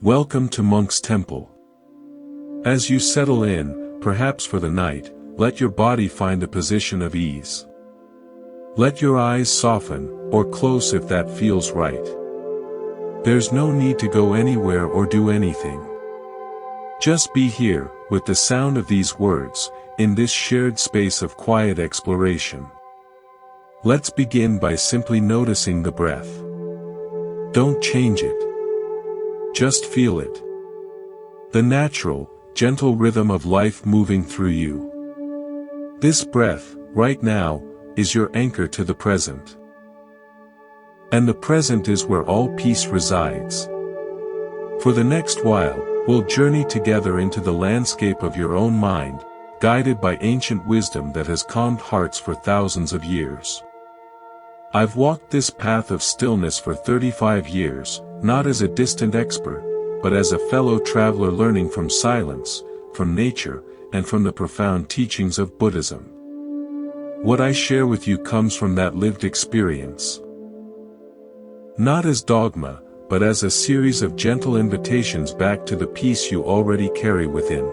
Welcome to Monk's Temple. As you settle in, perhaps for the night, let your body find a position of ease. Let your eyes soften, or close if that feels right. There's no need to go anywhere or do anything. Just be here, with the sound of these words, in this shared space of quiet exploration. Let's begin by simply noticing the breath. Don't change it. Just feel it. The natural, gentle rhythm of life moving through you. This breath, right now, is your anchor to the present. And the present is where all peace resides. For the next while, we'll journey together into the landscape of your own mind, guided by ancient wisdom that has calmed hearts for thousands of years. I've walked this path of stillness for 35 years, not as a distant expert, but as a fellow traveler learning from silence, from nature, and from the profound teachings of Buddhism. What I share with you comes from that lived experience. Not as dogma, but as a series of gentle invitations back to the peace you already carry within.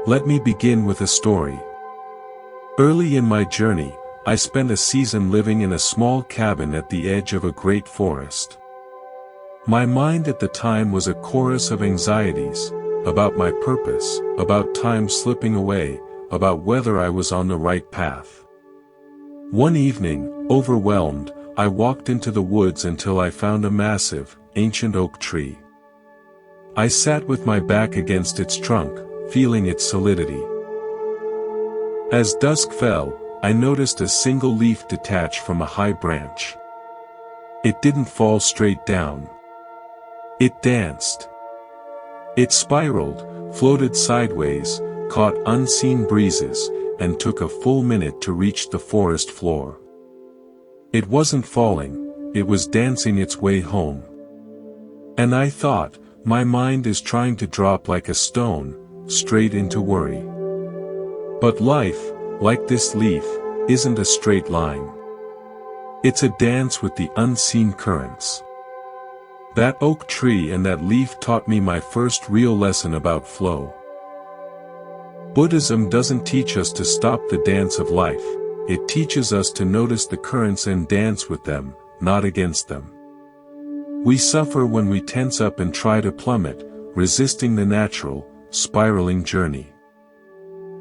Let me begin with a story. Early in my journey, I spent a season living in a small cabin at the edge of a great forest. My mind at the time was a chorus of anxieties, about my purpose, about time slipping away, about whether I was on the right path. One evening, overwhelmed, I walked into the woods until I found a massive, ancient oak tree. I sat with my back against its trunk, feeling its solidity. As dusk fell, I noticed a single leaf detach from a high branch. It didn't fall straight down. It danced. It spiraled, floated sideways, caught unseen breezes, and took a full minute to reach the forest floor. It wasn't falling, it was dancing its way home. And I thought, my mind is trying to drop like a stone, straight into worry. But life, like this leaf, isn't a straight line. It's a dance with the unseen currents. That oak tree and that leaf taught me my first real lesson about flow. Buddhism doesn't teach us to stop the dance of life, it teaches us to notice the currents and dance with them, not against them. We suffer when we tense up and try to plummet, resisting the natural, spiraling journey.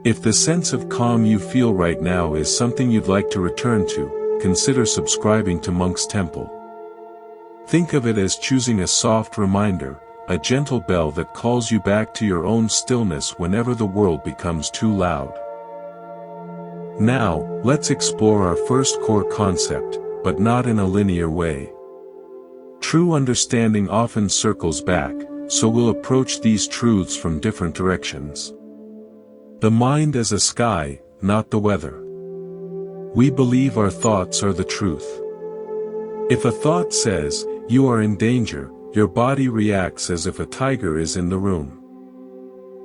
If the sense of calm you feel right now is something you'd like to return to, consider subscribing to Monk's Temple. Think of it as choosing a soft reminder, a gentle bell that calls you back to your own stillness whenever the world becomes too loud. Now, let's explore our first core concept, but not in a linear way. True understanding often circles back, so we'll approach these truths from different directions. The mind as a sky, not the weather. We believe our thoughts are the truth. If a thought says, "You are in danger," your body reacts as if a tiger is in the room.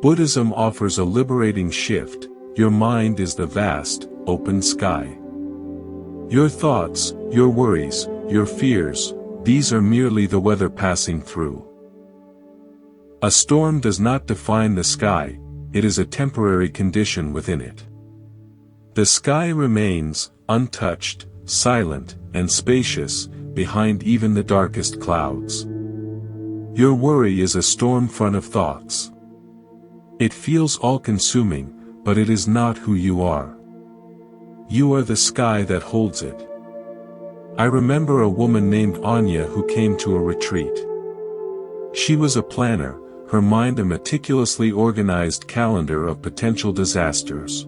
Buddhism offers a liberating shift. Your mind is the vast, open sky. Your thoughts, your worries, your fears, these are merely the weather passing through. A storm does not define the sky, it is a temporary condition within it. The sky remains, untouched, silent, and spacious, behind even the darkest clouds. Your worry is a storm front of thoughts. It feels all-consuming, but it is not who you are. You are the sky that holds it. I remember a woman named Anya who came to a retreat. She was a planner, her mind a meticulously organized calendar of potential disasters.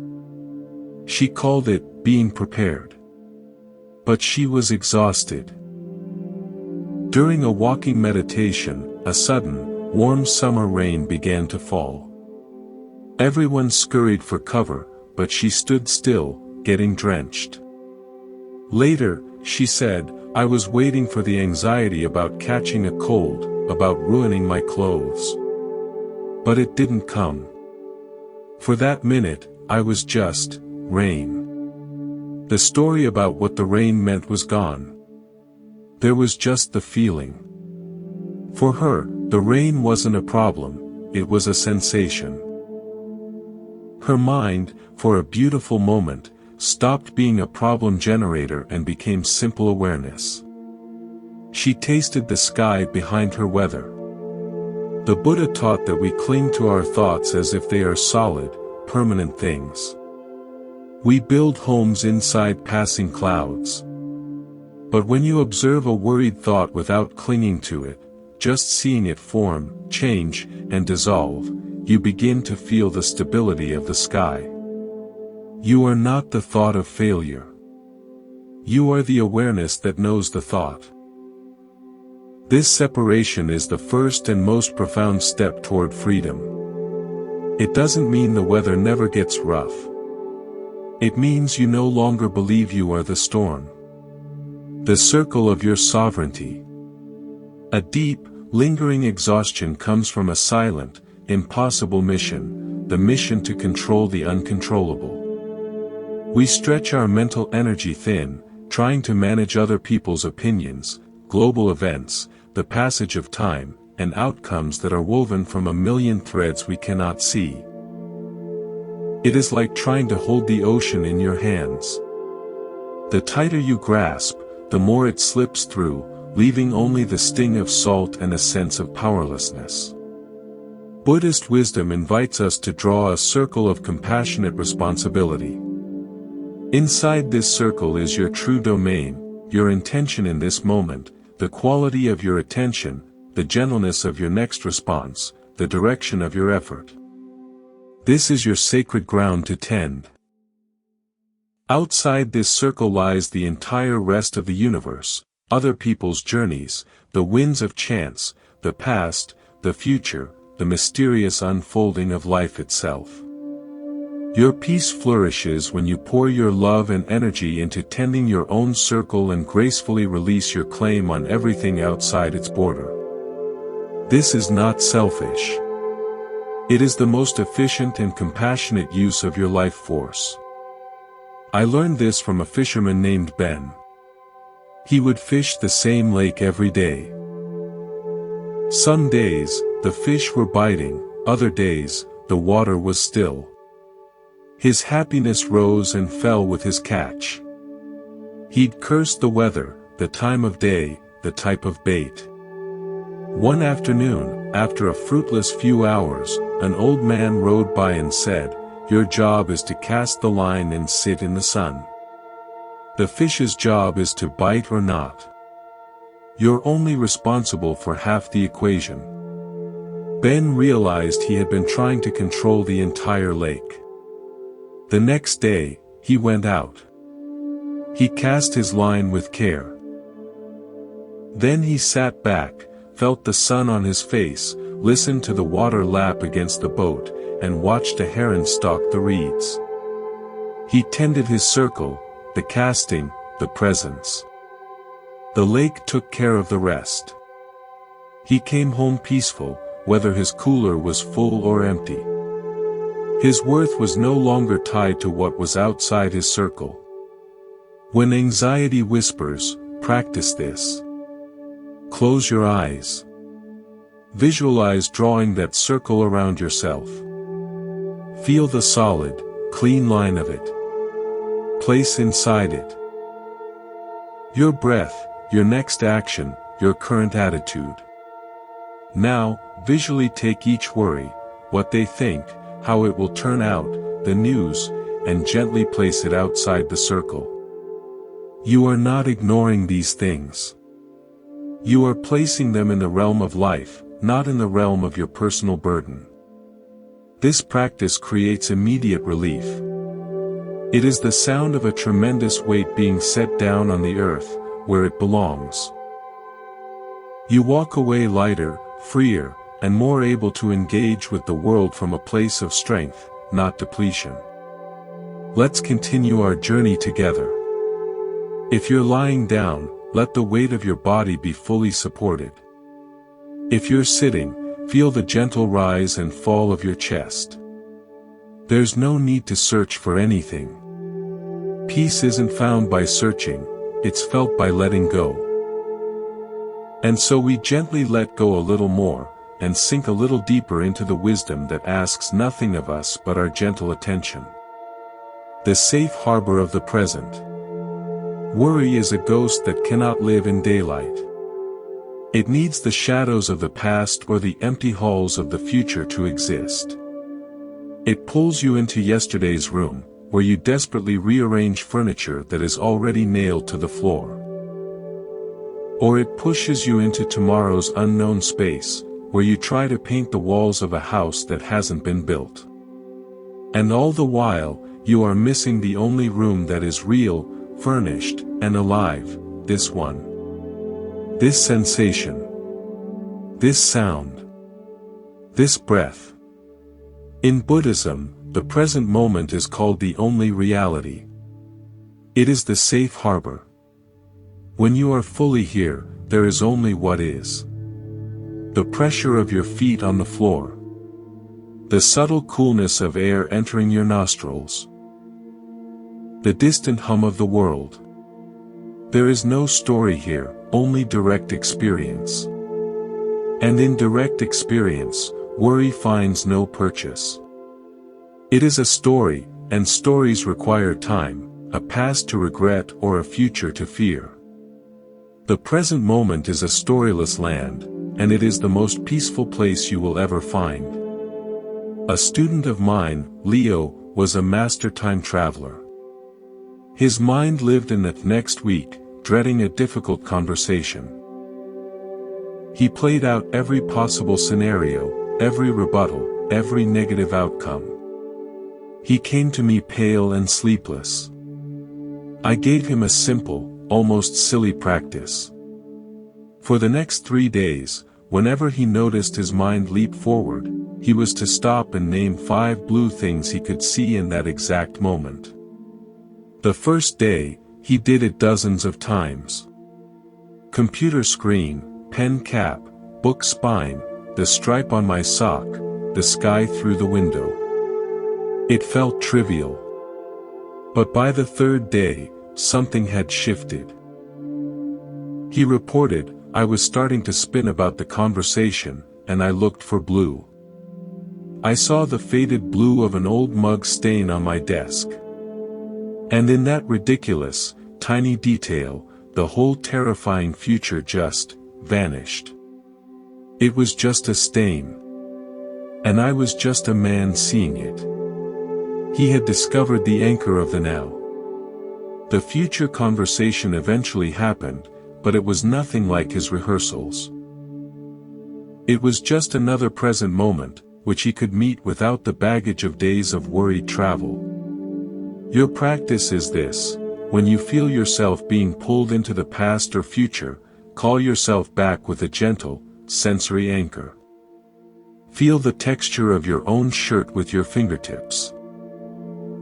She called it being prepared. But she was exhausted. During a walking meditation, a sudden, warm summer rain began to fall. Everyone scurried for cover, but she stood still, getting drenched. Later, she said, "I was waiting for the anxiety about catching a cold, about ruining my clothes. But it didn't come. For that minute, I was just rain." The story about what the rain meant was gone. There was just the feeling. For her, The rain wasn't a problem, it was a sensation. Her mind, for a beautiful moment, stopped being a problem generator and became simple awareness. She tasted the sky behind her weather. The Buddha taught that we cling to our thoughts as if they are solid, permanent things. We build homes inside passing clouds. But when you observe a worried thought without clinging to it, just seeing it form, change, and dissolve, you begin to feel the stability of the sky. You are not the thought of failure. You are the awareness that knows the thought. This separation is the first and most profound step toward freedom. It doesn't mean the weather never gets rough. It means you no longer believe you are the storm. The circle of your sovereignty. A deep, lingering exhaustion comes from a silent, impossible mission, the mission to control the uncontrollable. We stretch our mental energy thin, trying to manage other people's opinions, global events, the passage of time, and outcomes that are woven from a million threads we cannot see. It is like trying to hold the ocean in your hands. The tighter you grasp, the more it slips through, leaving only the sting of salt and a sense of powerlessness. Buddhist wisdom invites us to draw a circle of compassionate responsibility. Inside this circle is your true domain, your intention in this moment, the quality of your attention, the gentleness of your next response, the direction of your effort. This is your sacred ground to tend. Outside this circle lies the entire rest of the universe, other people's journeys, the winds of chance, the past, the future, the mysterious unfolding of life itself. Your peace flourishes when you pour your love and energy into tending your own circle and gracefully release your claim on everything outside its border. This is not selfish. It is the most efficient and compassionate use of your life force. I learned this from a fisherman named Ben. He would fish the same lake every day. Some days, the fish were biting, other days, the water was still. His happiness rose and fell with his catch. He'd curse the weather, the time of day, the type of bait. One afternoon, after a fruitless few hours, an old man rode by and said, "Your job is to cast the line and sit in the sun. The fish's job is to bite or not. You're only responsible for half the equation." Ben realized he had been trying to control the entire lake. The next day, he went out. He cast his line with care. Then he sat back, felt the sun on his face, listened to the water lap against the boat, and watched a heron stalk the reeds. He tended his circle, the casting, the presence. The lake took care of the rest. He came home peaceful, whether his cooler was full or empty. His worth was no longer tied to what was outside his circle. When anxiety whispers, practice this. Close your eyes. Visualize drawing that circle around yourself. Feel the solid, clean line of it. Place inside it your breath, your next action, your current attitude. Now, visually take each worry, what they think, how it will turn out, the news, and gently place it outside the circle. You are not ignoring these things. You are placing them in the realm of life, not in the realm of your personal burden. This practice creates immediate relief. It is the sound of a tremendous weight being set down on the earth, where it belongs. You walk away lighter, freer, and more able to engage with the world from a place of strength, not depletion. Let's continue our journey together. If you're lying down, let the weight of your body be fully supported. If you're sitting, feel the gentle rise and fall of your chest. There's no need to search for anything. Peace isn't found by searching, it's felt by letting go. And so we gently let go a little more, and sink a little deeper into the wisdom that asks nothing of us but our gentle attention. The safe harbor of the present. Worry is a ghost that cannot live in daylight. It needs the shadows of the past or the empty halls of the future to exist. It pulls you into yesterday's room, where you desperately rearrange furniture that is already nailed to the floor. Or it pushes you into tomorrow's unknown space, where you try to paint the walls of a house that hasn't been built. And all the while, you are missing the only room that is real, furnished, and alive, this one. This sensation. This sound. This breath. In Buddhism, the present moment is called the only reality. It is the safe harbor. When you are fully here, there is only what is. The pressure of your feet on the floor. The subtle coolness of air entering your nostrils. The distant hum of the world. There is no story here, only direct experience. And in direct experience, worry finds no purchase. It is a story, and stories require time, a past to regret or a future to fear. The present moment is a storyless land, and it is the most peaceful place you will ever find. A student of mine, Leo, was a master time traveler. His mind lived in the next week, dreading a difficult conversation. He played out every possible scenario, every rebuttal, every negative outcome. He came to me pale and sleepless. I gave him a simple, almost silly practice. For the next 3 days, whenever he noticed his mind leap forward, he was to stop and name 5 blue things he could see in that exact moment. The first day, he did it dozens of times. Computer screen, pen cap, book spine, the stripe on my sock, the sky through the window. It felt trivial. But by the 3rd day, something had shifted. He reported, I was starting to spin about the conversation, and I looked for blue. I saw the faded blue of an old mug stain on my desk. And in that ridiculous, tiny detail, the whole terrifying future just vanished. It was just a stain. And I was just a man seeing it. He had discovered the anchor of the now. The future conversation eventually happened, but it was nothing like his rehearsals. It was just another present moment, which he could meet without the baggage of days of worried travel. Your practice is this: when you feel yourself being pulled into the past or future, call yourself back with a gentle, sensory anchor. Feel the texture of your own shirt with your fingertips.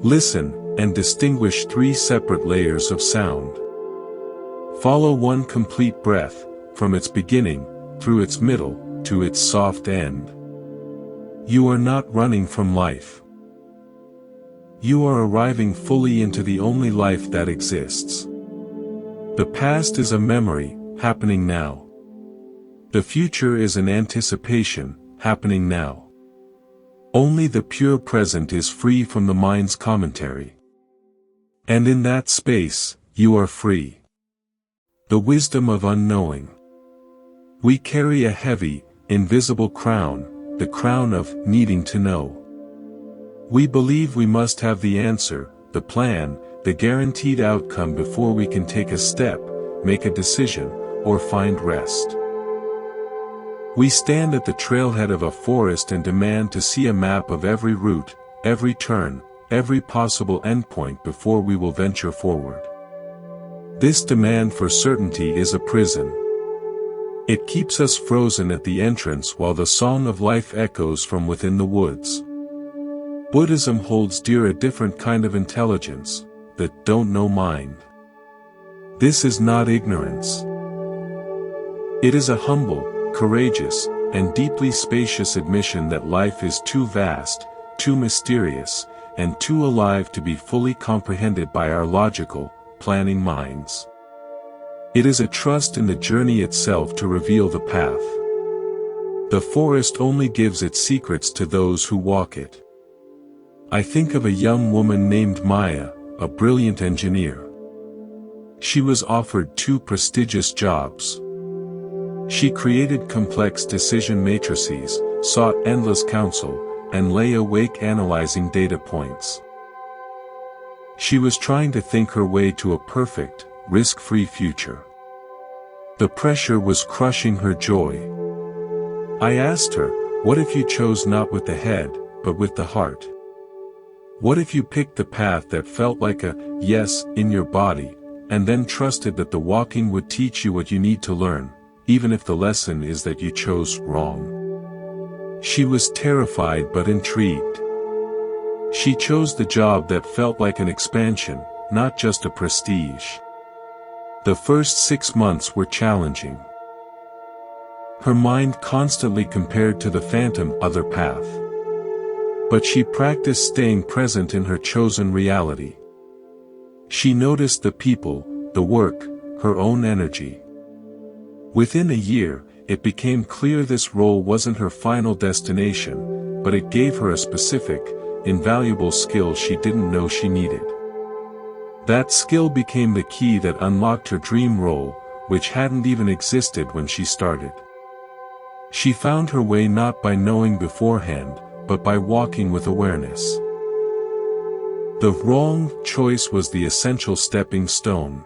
Listen, and distinguish 3 separate layers of sound. Follow one complete breath, from its beginning, through its middle, to its soft end. You are not running from life. You are arriving fully into the only life that exists. The past is a memory, happening now. The future is an anticipation, happening now. Only the pure present is free from the mind's commentary. And in that space, you are free. The wisdom of unknowing. We carry a heavy, invisible crown, the crown of needing to know. We believe we must have the answer, the plan, the guaranteed outcome before we can take a step, make a decision, or find rest. We stand at the trailhead of a forest and demand to see a map of every route, every turn, every possible endpoint before we will venture forward. This demand for certainty is a prison. It keeps us frozen at the entrance while the song of life echoes from within the woods. Buddhism holds dear a different kind of intelligence, the don't know mind. This is not ignorance. It is a humble, courageous, and deeply spacious admission that life is too vast, too mysterious, and too alive to be fully comprehended by our logical, planning minds. It is a trust in the journey itself to reveal the path. The forest only gives its secrets to those who walk it. I think of a young woman named Maya, a brilliant engineer. She was offered 2 prestigious jobs. She created complex decision matrices, sought endless counsel, and lay awake analyzing data points. She was trying to think her way to a perfect, risk-free future. The pressure was crushing her joy. I asked her, what if you chose not with the head, but with the heart? What if you picked the path that felt like a yes in your body, and then trusted that the walking would teach you what you need to learn, even if the lesson is that you chose wrong? She was terrified but intrigued. She chose the job that felt like an expansion, not just a prestige. The first 6 months were challenging. Her mind constantly compared to the phantom other path. But she practiced staying present in her chosen reality. She noticed the people, the work, her own energy. Within a year, it became clear this role wasn't her final destination, but it gave her a specific, invaluable skill she didn't know she needed. That skill became the key that unlocked her dream role, which hadn't even existed when she started. She found her way not by knowing beforehand, but by walking with awareness. The wrong choice was the essential stepping stone.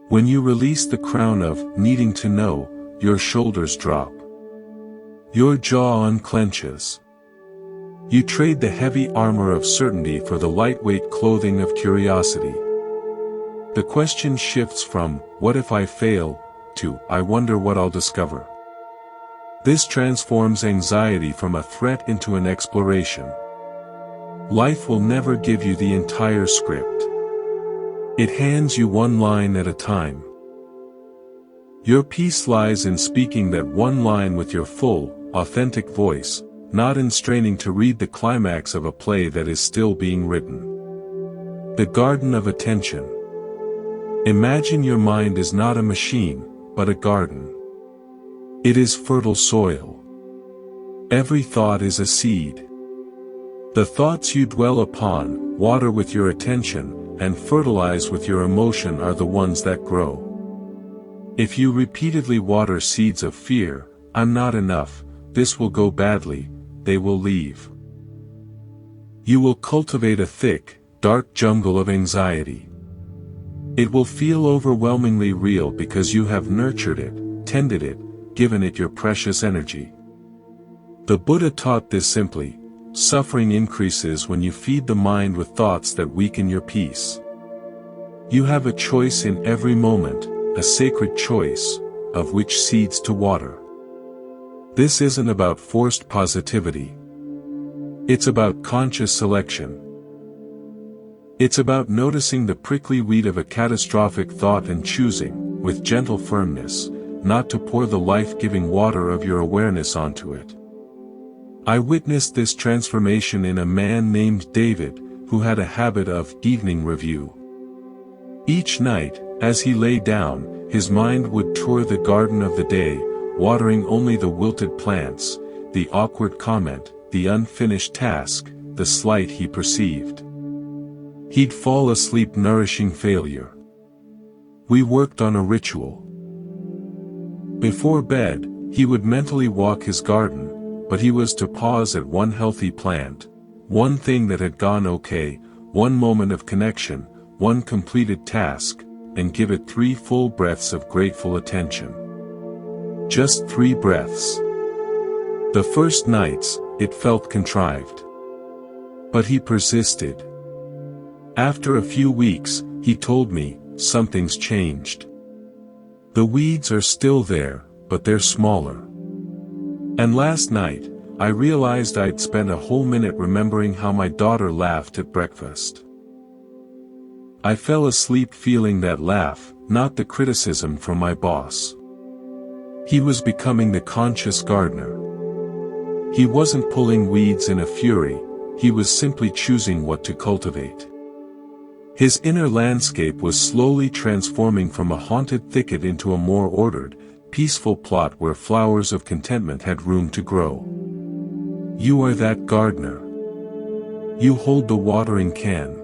When you release the crown of needing to know, your shoulders drop. Your jaw unclenches. You trade the heavy armor of certainty for the lightweight clothing of curiosity. The question shifts from, what if I fail, to, I wonder what I'll discover. This transforms anxiety from a threat into an exploration. Life will never give you the entire script. It hands you one line at a time. Your peace lies in speaking that one line with your full, authentic voice, not in straining to read the climax of a play that is still being written. The garden of attention. Imagine your mind is not a machine, but a garden. It is fertile soil. Every thought is a seed. The thoughts you dwell upon, water with your attention, and fertilize with your emotion are the ones that grow. If you repeatedly water seeds of fear, I'm not enough, this will go badly, they will leave. You will cultivate a thick, dark jungle of anxiety. It will feel overwhelmingly real because you have nurtured it, tended it, given it your precious energy. The Buddha taught this simply: suffering increases when you feed the mind with thoughts that weaken your peace. You have a choice in every moment, a sacred choice, of which seeds to water. This isn't about forced positivity. It's about conscious selection. It's about noticing the prickly weed of a catastrophic thought and choosing, with gentle firmness, not to pour the life-giving water of your awareness onto it. I witnessed this transformation in a man named David, who had a habit of evening review. Each night, as he lay down, his mind would tour the garden of the day, watering only the wilted plants, the awkward comment, the unfinished task, the slight he perceived. He'd fall asleep nourishing failure. We worked on a ritual. Before bed, he would mentally walk his garden, but he was to pause at one healthy plant, one thing that had gone okay, one moment of connection, one completed task, and give it 3 full breaths of grateful attention. Just 3 breaths. The first nights, it felt contrived. But he persisted. After a few weeks, he told me, something's changed. The weeds are still there, but they're smaller. And last night, I realized I'd spent a whole minute remembering how my daughter laughed at breakfast. I fell asleep feeling that laugh, not the criticism from my boss. He was becoming the conscious gardener. He wasn't pulling weeds in a fury, he was simply choosing what to cultivate. His inner landscape was slowly transforming from a haunted thicket into a more ordered, peaceful plot where flowers of contentment had room to grow. You are that gardener. You hold the watering can.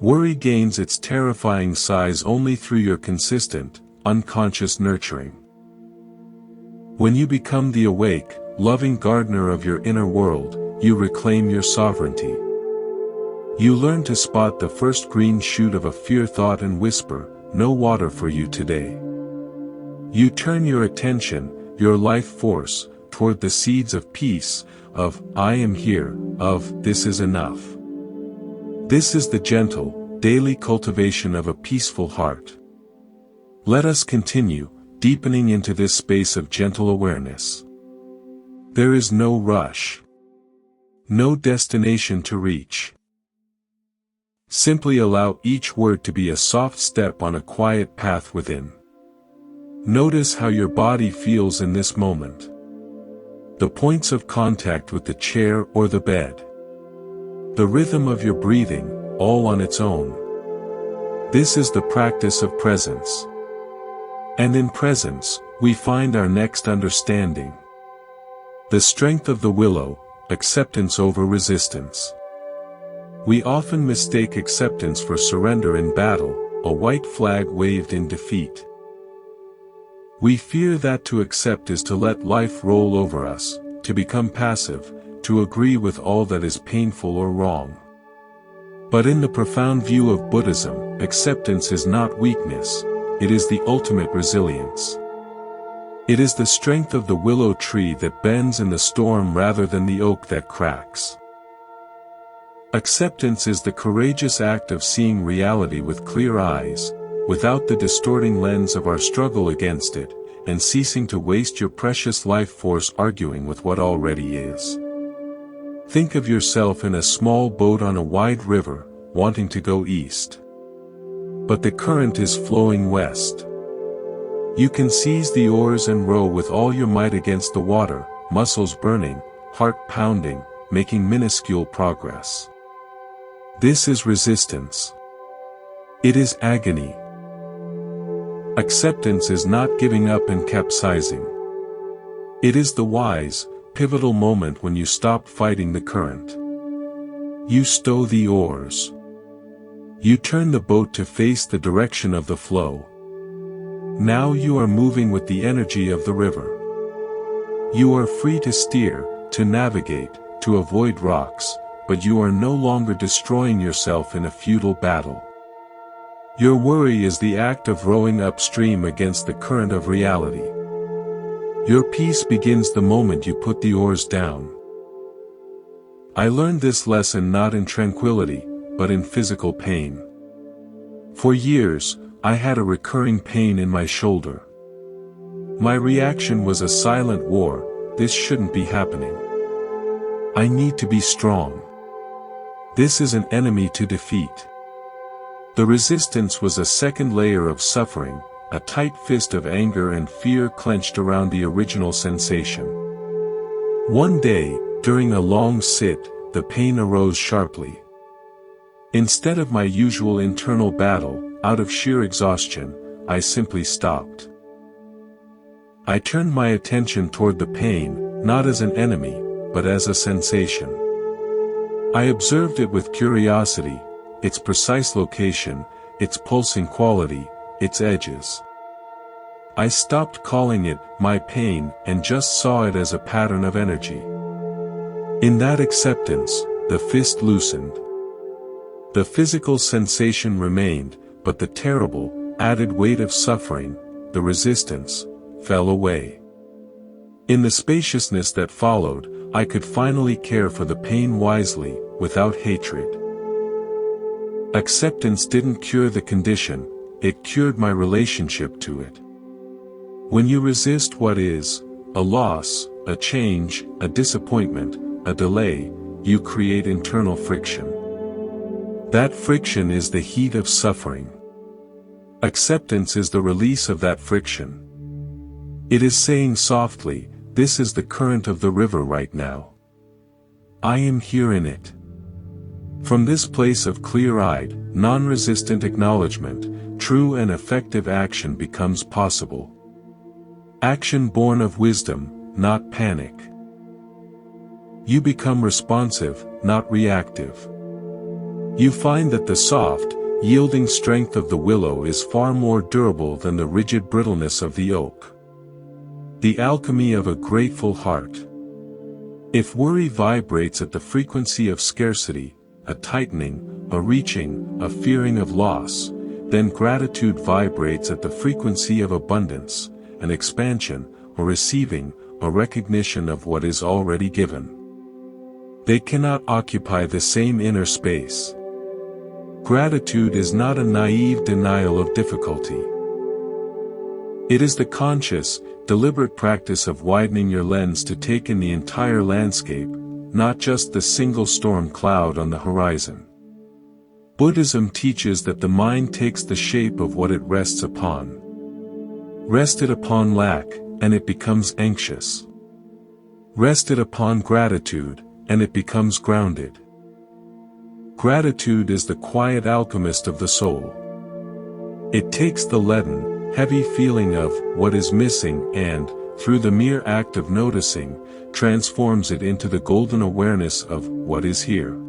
Worry gains its terrifying size only through your consistent, unconscious nurturing. When you become the awake, loving gardener of your inner world, you reclaim your sovereignty. You learn to spot the first green shoot of a fear thought and whisper, "No water for you today." You turn your attention, your life force, toward the seeds of peace, of "I am here," of "this is enough." This is the gentle, daily cultivation of a peaceful heart. Let us continue, deepening into this space of gentle awareness. There is no rush. No destination to reach. Simply allow each word to be a soft step on a quiet path within. Notice how your body feels in this moment. The points of contact with the chair or the bed. The rhythm of your breathing, all on its own. This is the practice of presence. And in presence, we find our next understanding. The strength of the willow, acceptance over resistance. We often mistake acceptance for surrender in battle, a white flag waved in defeat. We fear that to accept is to let life roll over us, to become passive, to agree with all that is painful or wrong. But in the profound view of Buddhism, acceptance is not weakness, it is the ultimate resilience. It is the strength of the willow tree that bends in the storm rather than the oak that cracks. Acceptance is the courageous act of seeing reality with clear eyes, without the distorting lens of our struggle against it, and ceasing to waste your precious life force arguing with what already is. Think of yourself in a small boat on a wide river, wanting to go east. But the current is flowing west. You can seize the oars and row with all your might against the water, muscles burning, heart pounding, making minuscule progress. This is resistance. It is agony. Acceptance is not giving up and capsizing. It is the wise, pivotal moment when you stop fighting the current. You stow the oars. You turn the boat to face the direction of the flow. Now you are moving with the energy of the river. You are free to steer, to navigate, to avoid rocks, but you are no longer destroying yourself in a futile battle. Your worry is the act of rowing upstream against the current of reality. Your peace begins the moment you put the oars down. I learned this lesson not in tranquility, but in physical pain. For years, I had a recurring pain in my shoulder. My reaction was a silent war, this shouldn't be happening. I need to be strong. This is an enemy to defeat. The resistance was a second layer of suffering, a tight fist of anger and fear clenched around the original sensation. One day, during a long sit, the pain arose sharply. Instead of my usual internal battle, out of sheer exhaustion, I simply stopped. I turned my attention toward the pain, not as an enemy, but as a sensation. I observed it with curiosity, its precise location, its pulsing quality, its edges. I stopped calling it my pain and just saw it as a pattern of energy. In that acceptance, the fist loosened. The physical sensation remained, but the terrible, added weight of suffering, the resistance, fell away. In the spaciousness that followed, I could finally care for the pain wisely, without hatred. Acceptance didn't cure the condition, it cured my relationship to it. When you resist what is, a loss, a change, a disappointment, a delay, you create internal friction. That friction is the heat of suffering. Acceptance is the release of that friction. It is saying softly, this is the current of the river right now. I am here in it. From this place of clear-eyed, non-resistant acknowledgement, true and effective action becomes possible. Action born of wisdom, not panic. You become responsive, not reactive. You find that the soft, yielding strength of the willow is far more durable than the rigid brittleness of the oak. The alchemy of a grateful heart. If worry vibrates at the frequency of scarcity, a tightening, a reaching, a fearing of loss, then gratitude vibrates at the frequency of abundance, an expansion, a receiving, a recognition of what is already given. They cannot occupy the same inner space. Gratitude is not a naive denial of difficulty. It is the conscious, deliberate practice of widening your lens to take in the entire landscape, not just the single storm cloud on the horizon. Buddhism teaches that the mind takes the shape of what it rests upon. Rest it upon lack, and it becomes anxious. Rest it upon gratitude, and it becomes grounded. Gratitude is the quiet alchemist of the soul. It takes the leaden, heavy feeling of what is missing and, through the mere act of noticing, transforms it into the golden awareness of what is here.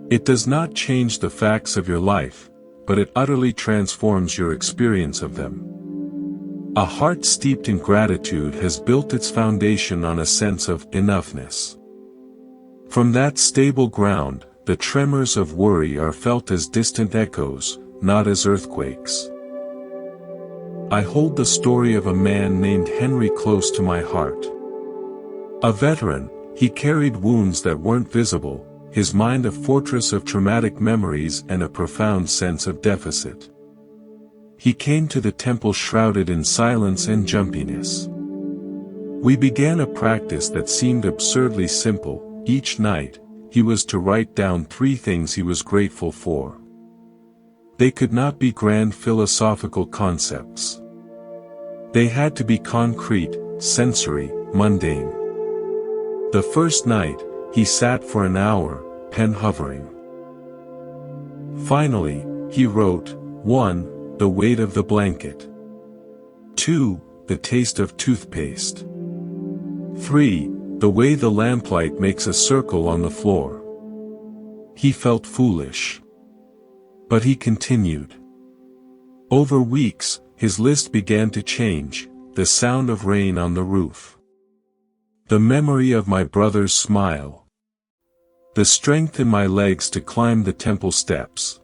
It does not change the facts of your life, but it utterly transforms your experience of them. A heart steeped in gratitude has built its foundation on a sense of enoughness. From that stable ground, the tremors of worry are felt as distant echoes, not as earthquakes. I hold the story of a man named Henry close to my heart. A veteran, he carried wounds that weren't visible, his mind a fortress of traumatic memories and a profound sense of deficit. He came to the temple shrouded in silence and jumpiness. We began a practice that seemed absurdly simple. Each night, he was to write down 3 things he was grateful for. They could not be grand philosophical concepts. They had to be concrete, sensory, mundane. The first night, he sat for an hour, pen hovering. Finally, he wrote, 1. The weight of the blanket. 2. The taste of toothpaste. 3. The way the lamplight makes a circle on the floor. He felt foolish. But he continued. Over weeks, his list began to change, the sound of rain on the roof. The memory of my brother's smile. The strength in my legs to climb the temple steps.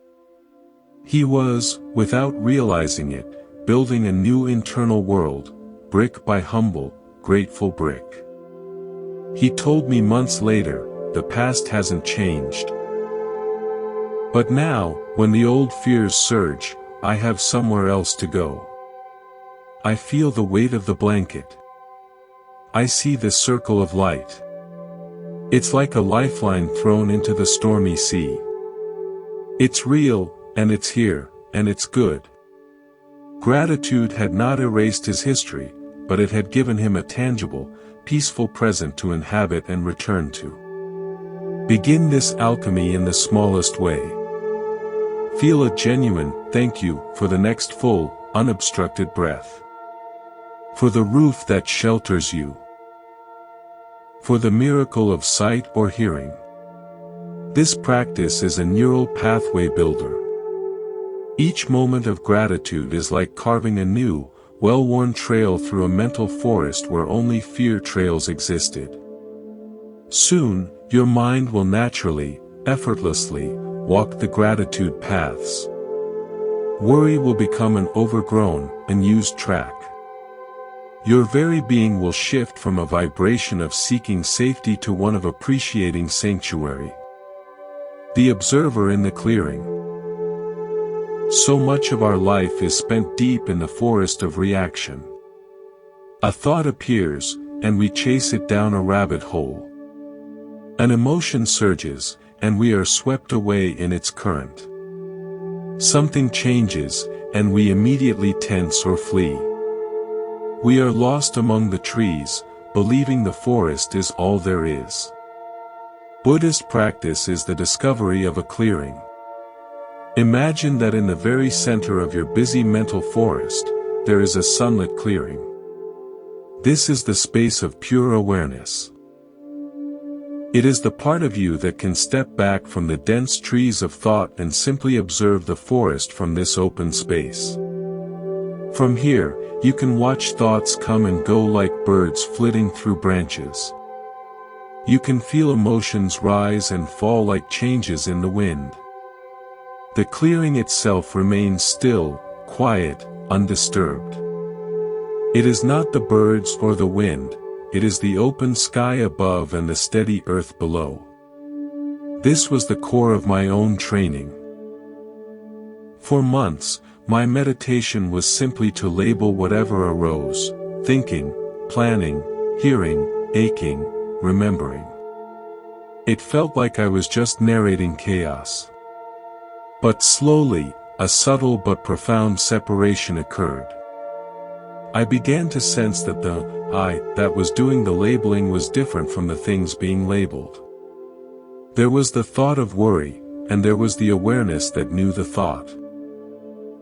He was, without realizing it, building a new internal world, brick by humble, grateful brick. He told me months later, the past hasn't changed. But now, when the old fears surge, I have somewhere else to go. I feel the weight of the blanket. I see the circle of light. It's like a lifeline thrown into the stormy sea. It's real, and it's here, and it's good. Gratitude had not erased his history, but it had given him a tangible, peaceful present to inhabit and return to. Begin this alchemy in the smallest way. Feel a genuine thank you for the next full, unobstructed breath. For the roof that shelters you. For the miracle of sight or hearing. This practice is a neural pathway builder. Each moment of gratitude is like carving a new, well-worn trail through a mental forest where only fear trails existed. Soon, your mind will naturally, effortlessly, walk the gratitude paths. Worry will become an overgrown, unused track. Your very being will shift from a vibration of seeking safety to one of appreciating sanctuary. The observer in the clearing. So much of our life is spent deep in the forest of reaction. A thought appears, and we chase it down a rabbit hole. An emotion surges, and we are swept away in its current. Something changes, and we immediately tense or flee. We are lost among the trees, believing the forest is all there is. Buddhist practice is the discovery of a clearing. Imagine that in the very center of your busy mental forest, there is a sunlit clearing. This is the space of pure awareness. It is the part of you that can step back from the dense trees of thought and simply observe the forest from this open space. From here, you can watch thoughts come and go like birds flitting through branches. You can feel emotions rise and fall like changes in the wind. The clearing itself remains still, quiet, undisturbed. It is not the birds or the wind, it is the open sky above and the steady earth below. This was the core of my own training. For months, my meditation was simply to label whatever arose, thinking, planning, hearing, aching, remembering. It felt like I was just narrating chaos. But slowly, a subtle but profound separation occurred. I began to sense that the I that was doing the labeling was different from the things being labeled. There was the thought of worry, and there was the awareness that knew the thought.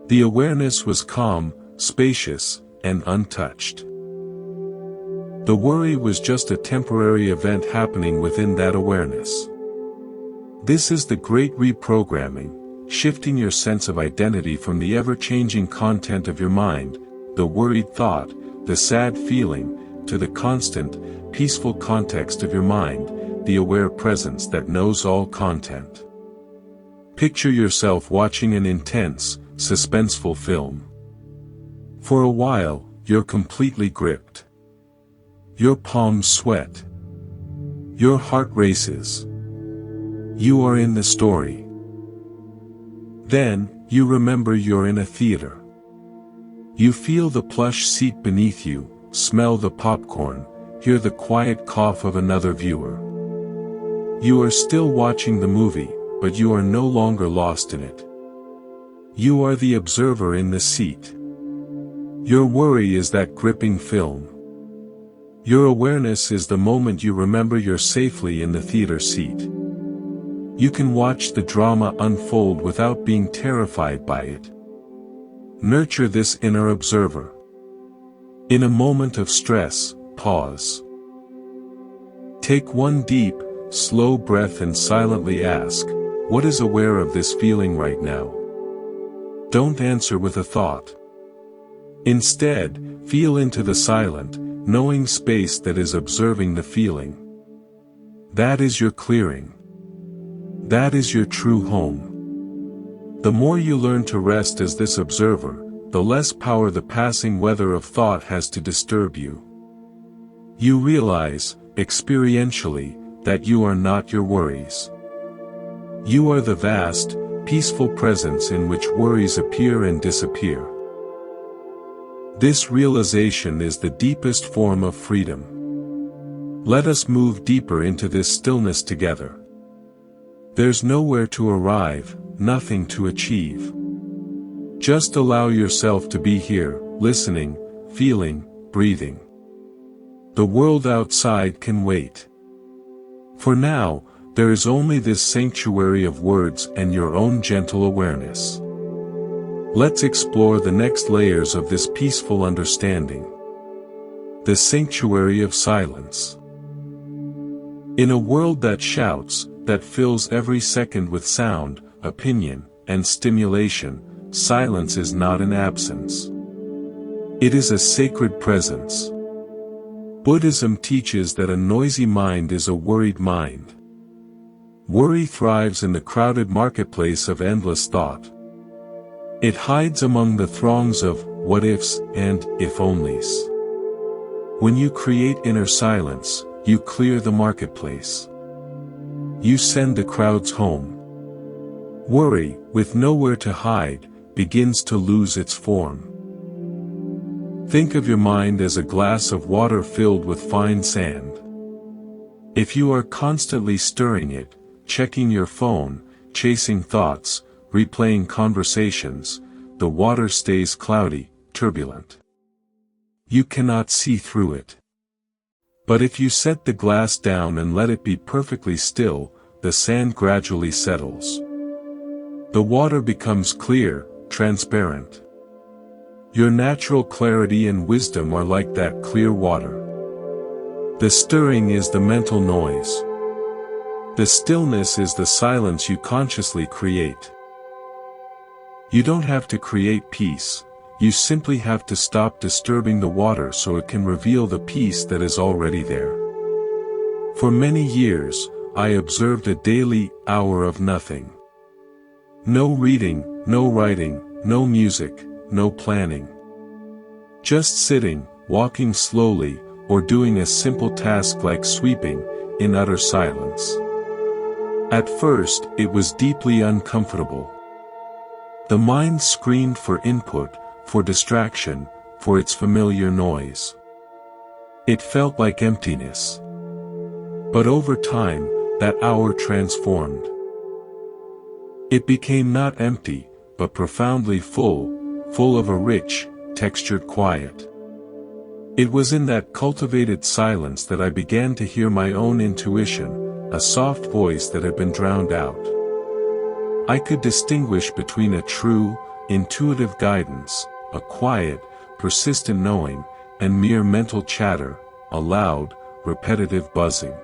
The awareness was calm, spacious, and untouched. The worry was just a temporary event happening within that awareness. This is the great reprogramming, shifting your sense of identity from the ever-changing content of your mind, the worried thought, the sad feeling, to the constant, peaceful context of your mind, the aware presence that knows all content. Picture yourself watching an intense, suspenseful film. For a while, you're completely gripped. Your palms sweat. Your heart races. You are in the story. Then, you remember you're in a theater. You feel the plush seat beneath you, smell the popcorn, hear the quiet cough of another viewer. You are still watching the movie, but you are no longer lost in it. You are the observer in the seat. Your worry is that gripping film. Your awareness is the moment you remember you're safely in the theater seat. You can watch the drama unfold without being terrified by it. Nurture this inner observer. In a moment of stress, pause. Take one deep, slow breath and silently ask, what is aware of this feeling right now? Don't answer with a thought. Instead, feel into the silent, knowing space that is observing the feeling. That is your clearing. That is your true home. The more you learn to rest as this observer, the less power the passing weather of thought has to disturb you. You realize, experientially, that you are not your worries. You are the vast, peaceful presence in which worries appear and disappear. This realization is the deepest form of freedom. Let us move deeper into this stillness together. There's nowhere to arrive, nothing to achieve. Just allow yourself to be here, listening, feeling, breathing. The world outside can wait. For now, there is only this sanctuary of words and your own gentle awareness. Let's explore the next layers of this peaceful understanding. The sanctuary of silence. In a world that shouts, that fills every second with sound, opinion, and stimulation, silence is not an absence. It is a sacred presence. Buddhism teaches that a noisy mind is a worried mind. Worry thrives in the crowded marketplace of endless thought. It hides among the throngs of what-ifs and if-onlys. When you create inner silence, you clear the marketplace. You send the crowds home. Worry, with nowhere to hide, begins to lose its form. Think of your mind as a glass of water filled with fine sand. If you are constantly stirring it, checking your phone, chasing thoughts, replaying conversations, the water stays cloudy, turbulent. You cannot see through it. But if you set the glass down and let it be perfectly still, the sand gradually settles. The water becomes clear, transparent. Your natural clarity and wisdom are like that clear water. The stirring is the mental noise. The stillness is the silence you consciously create. You don't have to create peace, you simply have to stop disturbing the water so it can reveal the peace that is already there. For many years, I observed a daily hour of nothing. No reading, no writing, no music, no planning. Just sitting, walking slowly, or doing a simple task like sweeping, in utter silence. At first, it was deeply uncomfortable. The mind screamed for input, for distraction, for its familiar noise. It felt like emptiness. But over time, that hour transformed. It became not empty, but profoundly full of a rich, textured quiet. It was in that cultivated silence that I began to hear my own intuition, a soft voice that had been drowned out. I could distinguish between a true, intuitive guidance, a quiet, persistent knowing, and mere mental chatter, a loud, repetitive buzzing.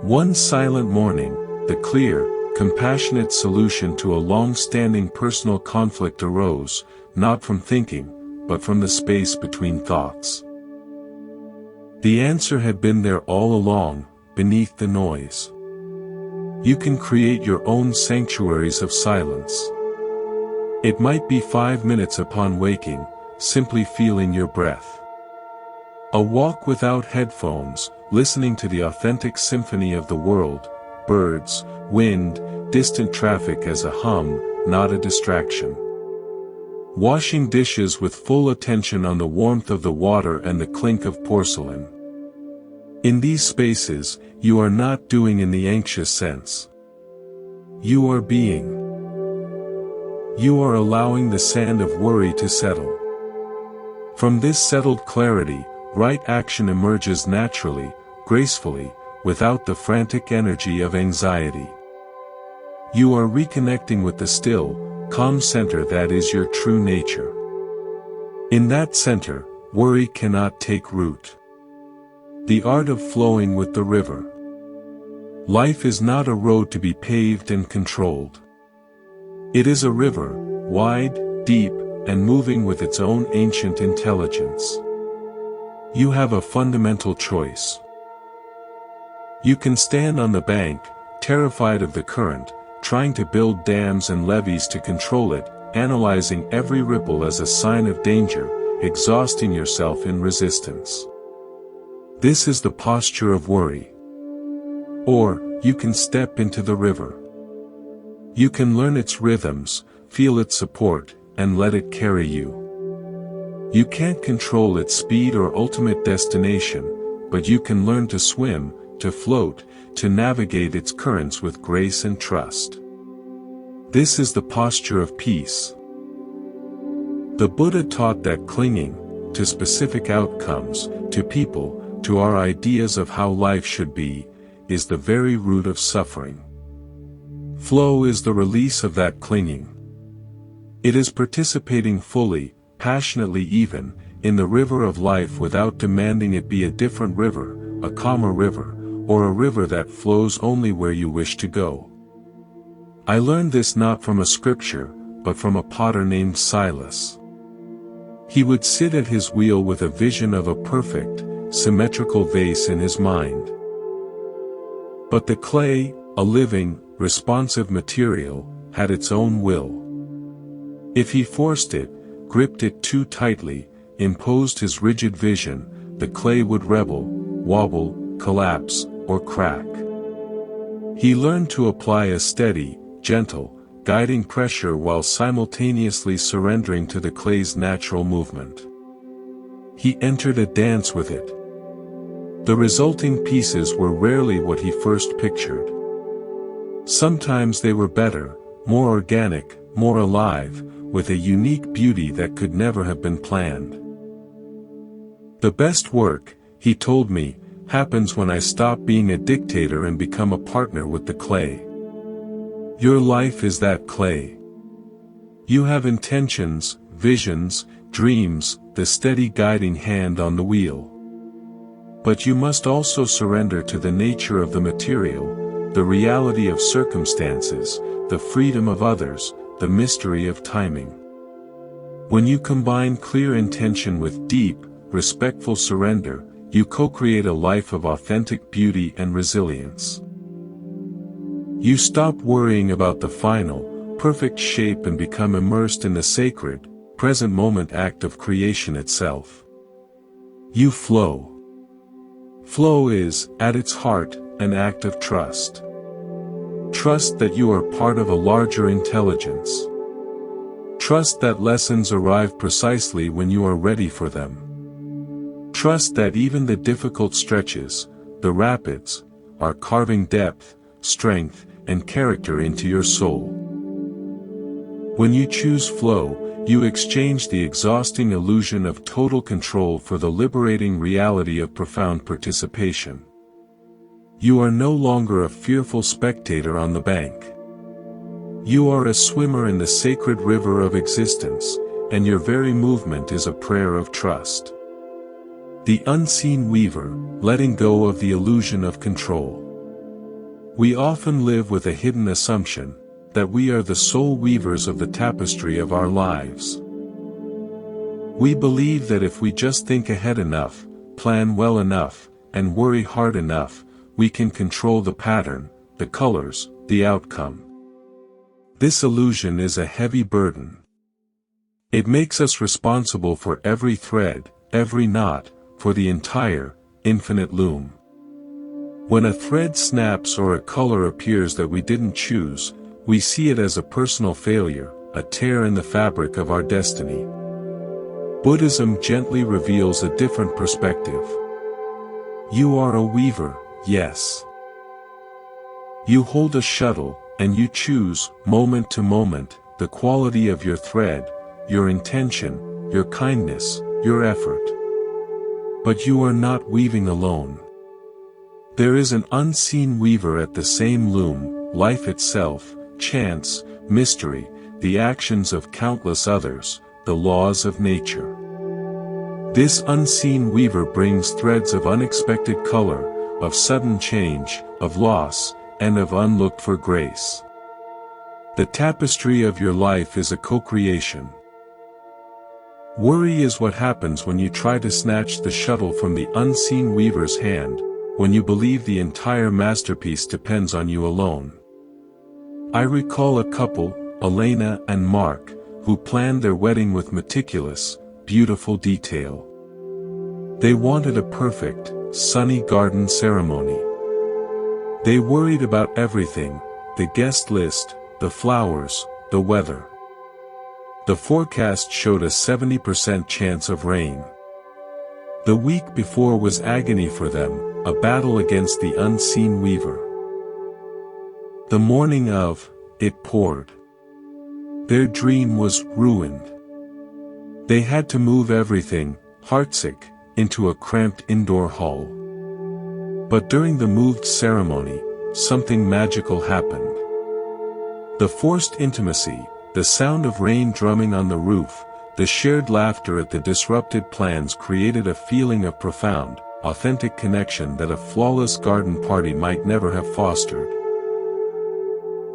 One silent morning, the clear, compassionate solution to a long-standing personal conflict arose, not from thinking, but from the space between thoughts. The answer had been there all along, beneath the noise. You can create your own sanctuaries of silence. It might be 5 minutes upon waking, simply feeling your breath. A walk without headphones, listening to the authentic symphony of the world, birds, wind, distant traffic as a hum, not a distraction. Washing dishes with full attention on the warmth of the water and the clink of porcelain. In these spaces, you are not doing in the anxious sense. You are being. You are allowing the sand of worry to settle. From this settled clarity, right action emerges naturally, gracefully, without the frantic energy of anxiety. You are reconnecting with the still, calm center that is your true nature. In that center, worry cannot take root. The art of flowing with the river. Life is not a road to be paved and controlled. It is a river, wide, deep, and moving with its own ancient intelligence. You have a fundamental choice. You can stand on the bank, terrified of the current, trying to build dams and levees to control it, analyzing every ripple as a sign of danger, exhausting yourself in resistance. This is the posture of worry. Or, you can step into the river. You can learn its rhythms, feel its support, and let it carry you. You can't control its speed or ultimate destination, but you can learn to swim, to float, to navigate its currents with grace and trust. This is the posture of peace. The Buddha taught that clinging, to specific outcomes, to people, to our ideas of how life should be, is the very root of suffering. Flow is the release of that clinging. It is participating fully, passionately even, in the river of life without demanding it be a different river, a calmer river, or a river that flows only where you wish to go. I learned this not from a scripture, but from a potter named Silas. He would sit at his wheel with a vision of a perfect, symmetrical vase in his mind. But the clay, a living, responsive material, had its own will. If he forced it, gripped it too tightly, imposed his rigid vision, the clay would rebel, wobble, collapse, or crack. He learned to apply a steady, gentle, guiding pressure while simultaneously surrendering to the clay's natural movement. He entered a dance with it. The resulting pieces were rarely what he first pictured. Sometimes they were better, more organic, more alive, with a unique beauty that could never have been planned. The best work, he told me, happens when I stop being a dictator and become a partner with the clay. Your life is that clay. You have intentions, visions, dreams, the steady guiding hand on the wheel. But you must also surrender to the nature of the material, the reality of circumstances, the freedom of others, the mystery of timing. When you combine clear intention with deep, respectful surrender, you co-create a life of authentic beauty and resilience. You stop worrying about the final, perfect shape and become immersed in the sacred, present moment act of creation itself. You flow. Flow is, at its heart, an act of trust. Trust that you are part of a larger intelligence. Trust that lessons arrive precisely when you are ready for them. Trust that even the difficult stretches, the rapids, are carving depth, strength, and character into your soul. When you choose flow, you exchange the exhausting illusion of total control for the liberating reality of profound participation. You are no longer a fearful spectator on the bank. You are a swimmer in the sacred river of existence, and your very movement is a prayer of trust. The unseen weaver, letting go of the illusion of control. We often live with a hidden assumption that we are the sole weavers of the tapestry of our lives. We believe that if we just think ahead enough, plan well enough, and worry hard enough, we can control the pattern, the colors, the outcome. This illusion is a heavy burden. It makes us responsible for every thread, every knot, for the entire, infinite loom. When a thread snaps or a color appears that we didn't choose, we see it as a personal failure, a tear in the fabric of our destiny. Buddhism gently reveals a different perspective. You are a weaver, yes. You hold a shuttle, and you choose, moment to moment, the quality of your thread, your intention, your kindness, your effort. But you are not weaving alone. There is an unseen weaver at the same loom, life itself, chance, mystery, the actions of countless others, the laws of nature. This unseen weaver brings threads of unexpected color, of sudden change, of loss, and of unlooked-for grace. The tapestry of your life is a co-creation. Worry is what happens when you try to snatch the shuttle from the unseen weaver's hand, when you believe the entire masterpiece depends on you alone. I recall a couple, Elena and Mark, who planned their wedding with meticulous, beautiful detail. They wanted a perfect, sunny garden ceremony. They worried about everything, the guest list, the flowers, the weather. The forecast showed a 70% chance of rain. The week before was agony for them, a battle against the unseen weaver. The morning of, it poured. Their dream was ruined. They had to move everything, heartsick, into a cramped indoor hall. But during the moved ceremony, something magical happened. The forced intimacy, the sound of rain drumming on the roof, the shared laughter at the disrupted plans created a feeling of profound, authentic connection that a flawless garden party might never have fostered.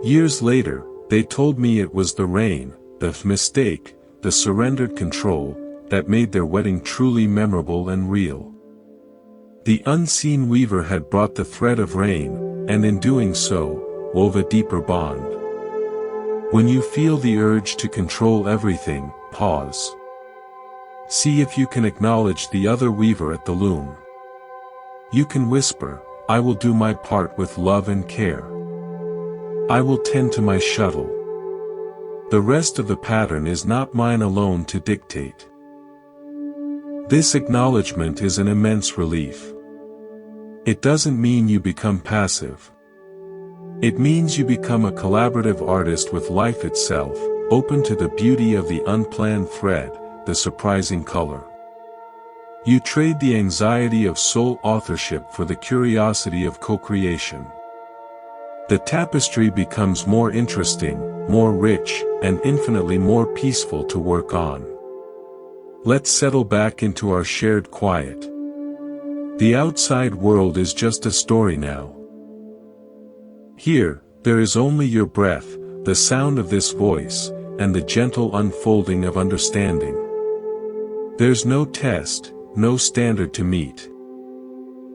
Years later, they told me it was the rain, the mistake, the surrendered control, that made their wedding truly memorable and real. The unseen weaver had brought the thread of rain, and in doing so, wove a deeper bond. When you feel the urge to control everything, pause. See if you can acknowledge the other weaver at the loom. You can whisper, "I will do my part with love and care. I will tend to my shuttle. The rest of the pattern is not mine alone to dictate." This acknowledgement is an immense relief. It doesn't mean you become passive. It means you become a collaborative artist with life itself, open to the beauty of the unplanned thread, the surprising color. You trade the anxiety of sole authorship for the curiosity of co-creation. The tapestry becomes more interesting, more rich, and infinitely more peaceful to work on. Let's settle back into our shared quiet. The outside world is just a story now. Here, there is only your breath, the sound of this voice, and the gentle unfolding of understanding. There's no test, no standard to meet.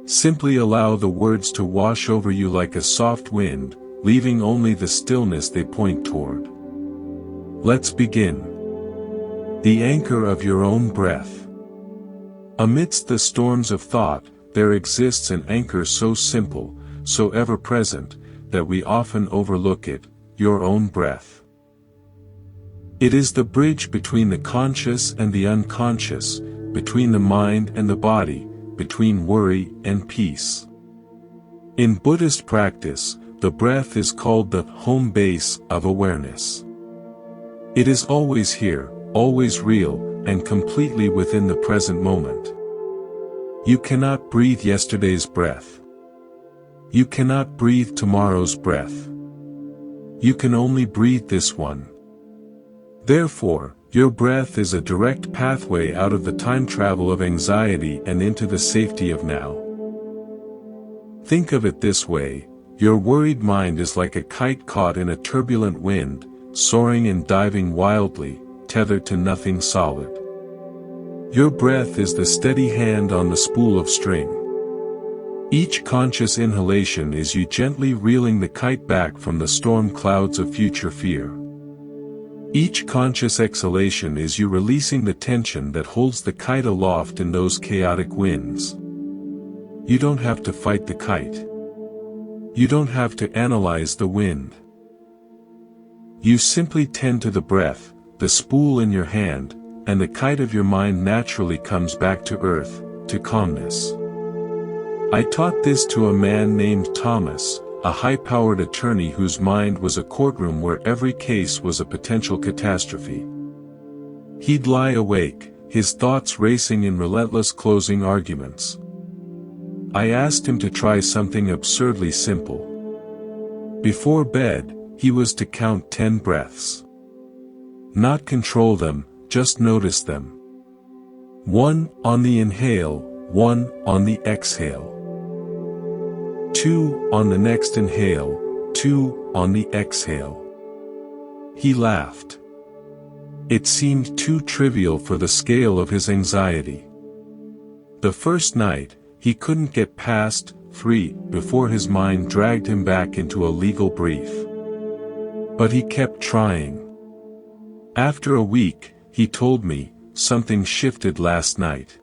Simply allow the words to wash over you like a soft wind, leaving only the stillness they point toward. Let's begin. The anchor of your own breath. Amidst the storms of thought, there exists an anchor so simple, so ever-present, that we often overlook it, your own breath. It is the bridge between the conscious and the unconscious, between the mind and the body, between worry and peace. In Buddhist practice, the breath is called the home base of awareness. It is always here, always real, and completely within the present moment. You cannot breathe yesterday's breath. You cannot breathe tomorrow's breath. You can only breathe this one. Therefore, your breath is a direct pathway out of the time travel of anxiety and into the safety of now. Think of it this way, your worried mind is like a kite caught in a turbulent wind, soaring and diving wildly, tethered to nothing solid. Your breath is the steady hand on the spool of string. Each conscious inhalation is you gently reeling the kite back from the storm clouds of future fear. Each conscious exhalation is you releasing the tension that holds the kite aloft in those chaotic winds. You don't have to fight the kite. You don't have to analyze the wind. You simply tend to the breath, the spool in your hand, and the kite of your mind naturally comes back to earth, to calmness. I taught this to a man named Thomas, a high-powered attorney whose mind was a courtroom where every case was a potential catastrophe. He'd lie awake, his thoughts racing in relentless closing arguments. I asked him to try something absurdly simple. Before bed, he was to count 10 breaths. Not control them, just notice them. 1 on the inhale, 1 on the exhale. 2 on the next inhale, 2 on the exhale. He laughed. It seemed too trivial for the scale of his anxiety. The first night, he couldn't get past 3 before his mind dragged him back into a legal brief. But he kept trying. After a week, he told me, something shifted last night.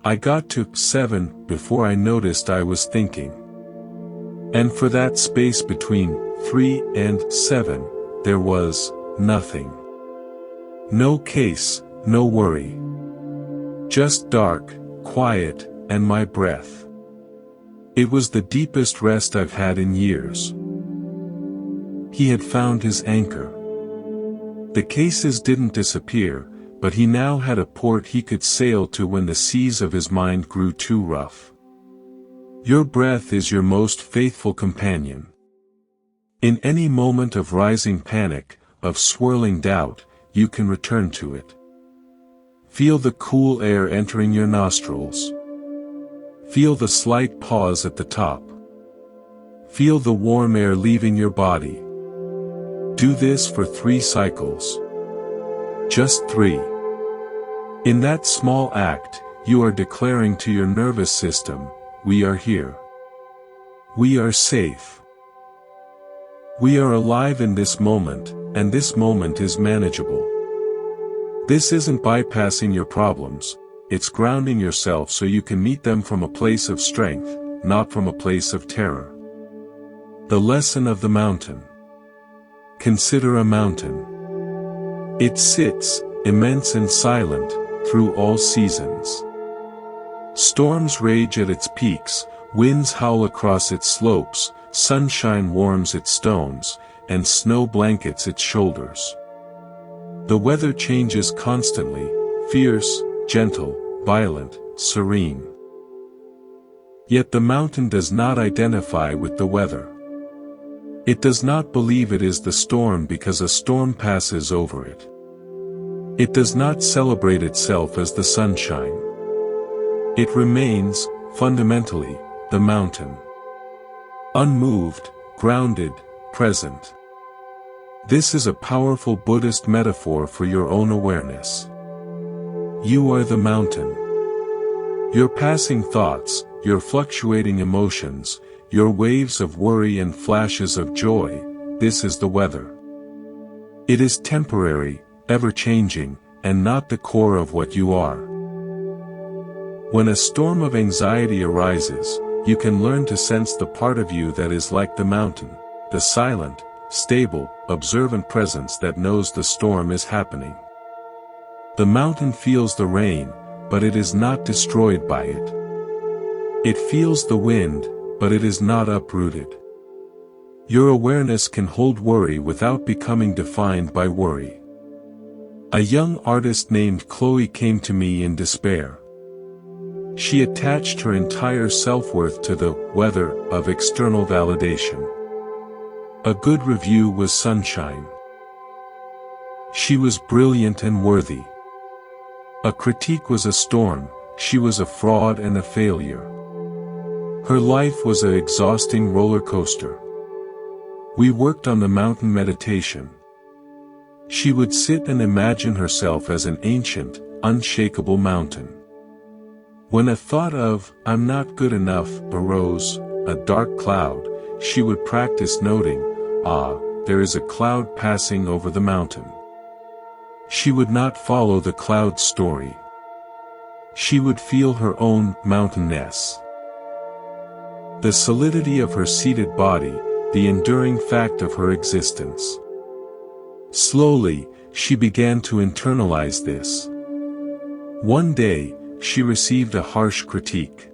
I got to 7 before I noticed I was thinking. And for that space between 3 and 7, there was nothing. No case, no worry. Just dark, quiet, and my breath. It was the deepest rest I've had in years. He had found his anchor. The cases didn't disappear, but he now had a port he could sail to when the seas of his mind grew too rough. Your breath is your most faithful companion. In any moment of rising panic, of swirling doubt, you can return to it. Feel the cool air entering your nostrils. Feel the slight pause at the top. Feel the warm air leaving your body. Do this for 3 cycles. Just 3. In that small act, you are declaring to your nervous system, we are here. We are safe. We are alive in this moment, and this moment is manageable. This isn't bypassing your problems, it's grounding yourself so you can meet them from a place of strength, not from a place of terror. The lesson of the mountain. Consider a mountain. It sits, immense and silent, through all seasons. Storms rage at its peaks, winds howl across its slopes, sunshine warms its stones, and snow blankets its shoulders. The weather changes constantly, fierce, gentle, violent, serene. Yet the mountain does not identify with the weather. It does not believe it is the storm because a storm passes over it. It does not celebrate itself as the sunshine. It remains, fundamentally, the mountain. Unmoved, grounded, present. This is a powerful Buddhist metaphor for your own awareness. You are the mountain. Your passing thoughts, your fluctuating emotions, your waves of worry and flashes of joy, this is the weather. It is temporary, ever-changing, and not the core of what you are. When a storm of anxiety arises, you can learn to sense the part of you that is like the mountain, the silent, stable, observant presence that knows the storm is happening. The mountain feels the rain, but it is not destroyed by it. It feels the wind, but it is not uprooted. Your awareness can hold worry without becoming defined by worry. A young artist named Chloe came to me in despair. She attached her entire self-worth to the weather of external validation. A good review was sunshine. She was brilliant and worthy. A critique was a storm, she was a fraud and a failure. Her life was an exhausting roller coaster. We worked on the mountain meditation. She would sit and imagine herself as an ancient, unshakable mountain. When a thought of, "I'm not good enough," arose, a dark cloud, she would practice noting, there is a cloud passing over the mountain. She would not follow the cloud's story. She would feel her own mountainness. The solidity of her seated body, the enduring fact of her existence. Slowly, she began to internalize this. One day, she received a harsh critique.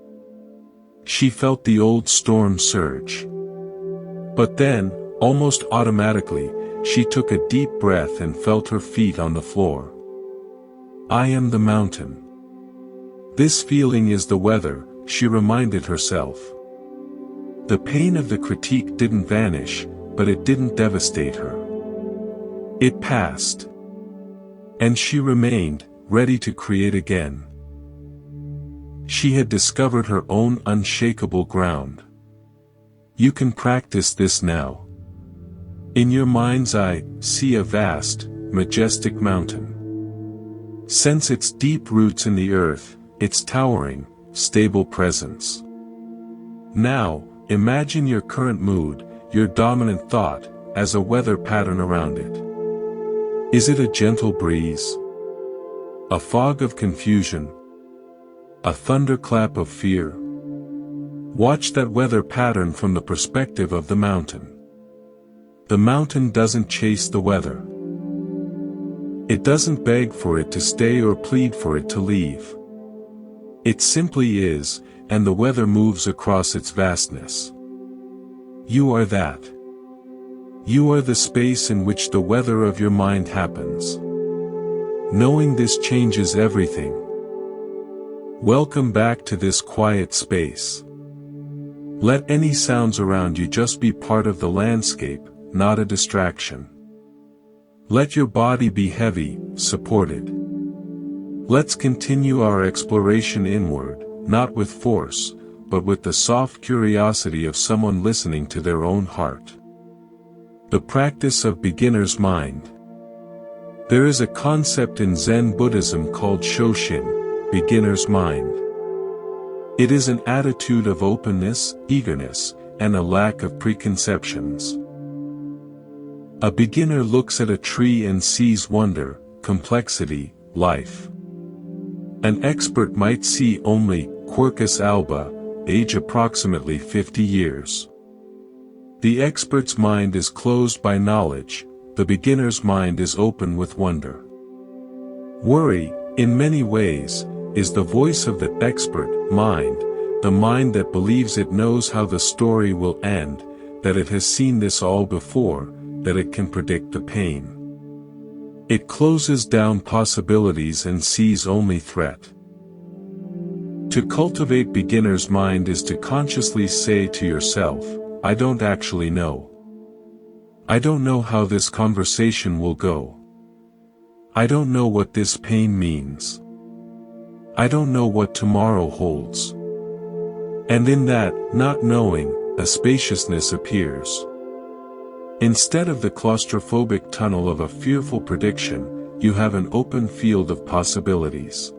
She felt the old storm surge. But then, almost automatically, she took a deep breath and felt her feet on the floor. I am the mountain. This feeling is the weather, she reminded herself. The pain of the critique didn't vanish, but it didn't devastate her. It passed. And she remained, ready to create again. She had discovered her own unshakable ground. You can practice this now. In your mind's eye, see a vast, majestic mountain. Sense its deep roots in the earth, its towering, stable presence. Now, imagine your current mood, your dominant thought, as a weather pattern around it. Is it a gentle breeze? A fog of confusion? A thunderclap of fear? Watch that weather pattern from the perspective of the mountain. The mountain doesn't chase the weather. It doesn't beg for it to stay or plead for it to leave. It simply is, and the weather moves across its vastness. You are that. You are the space in which the weather of your mind happens. Knowing this changes everything. Welcome back to this quiet space. Let any sounds around you just be part of the landscape, not a distraction. Let your body be heavy, supported. Let's continue our exploration inward, not with force, but with the soft curiosity of someone listening to their own heart. The practice of beginner's mind. There is a concept in Zen Buddhism called Shoshin, beginner's mind. It is an attitude of openness, eagerness, and a lack of preconceptions. A beginner looks at a tree and sees wonder, complexity, life. An expert might see only Quercus alba, age approximately 50 years. The expert's mind is closed by knowledge, the beginner's mind is open with wonder. Worry, in many ways, is the voice of the expert mind, the mind that believes it knows how the story will end, that it has seen this all before, that it can predict the pain. It closes down possibilities and sees only threat. To cultivate beginner's mind is to consciously say to yourself, I don't actually know. I don't know how this conversation will go. I don't know what this pain means. I don't know what tomorrow holds. And in that, not knowing, a spaciousness appears. Instead of the claustrophobic tunnel of a fearful prediction, you have an open field of possibilities.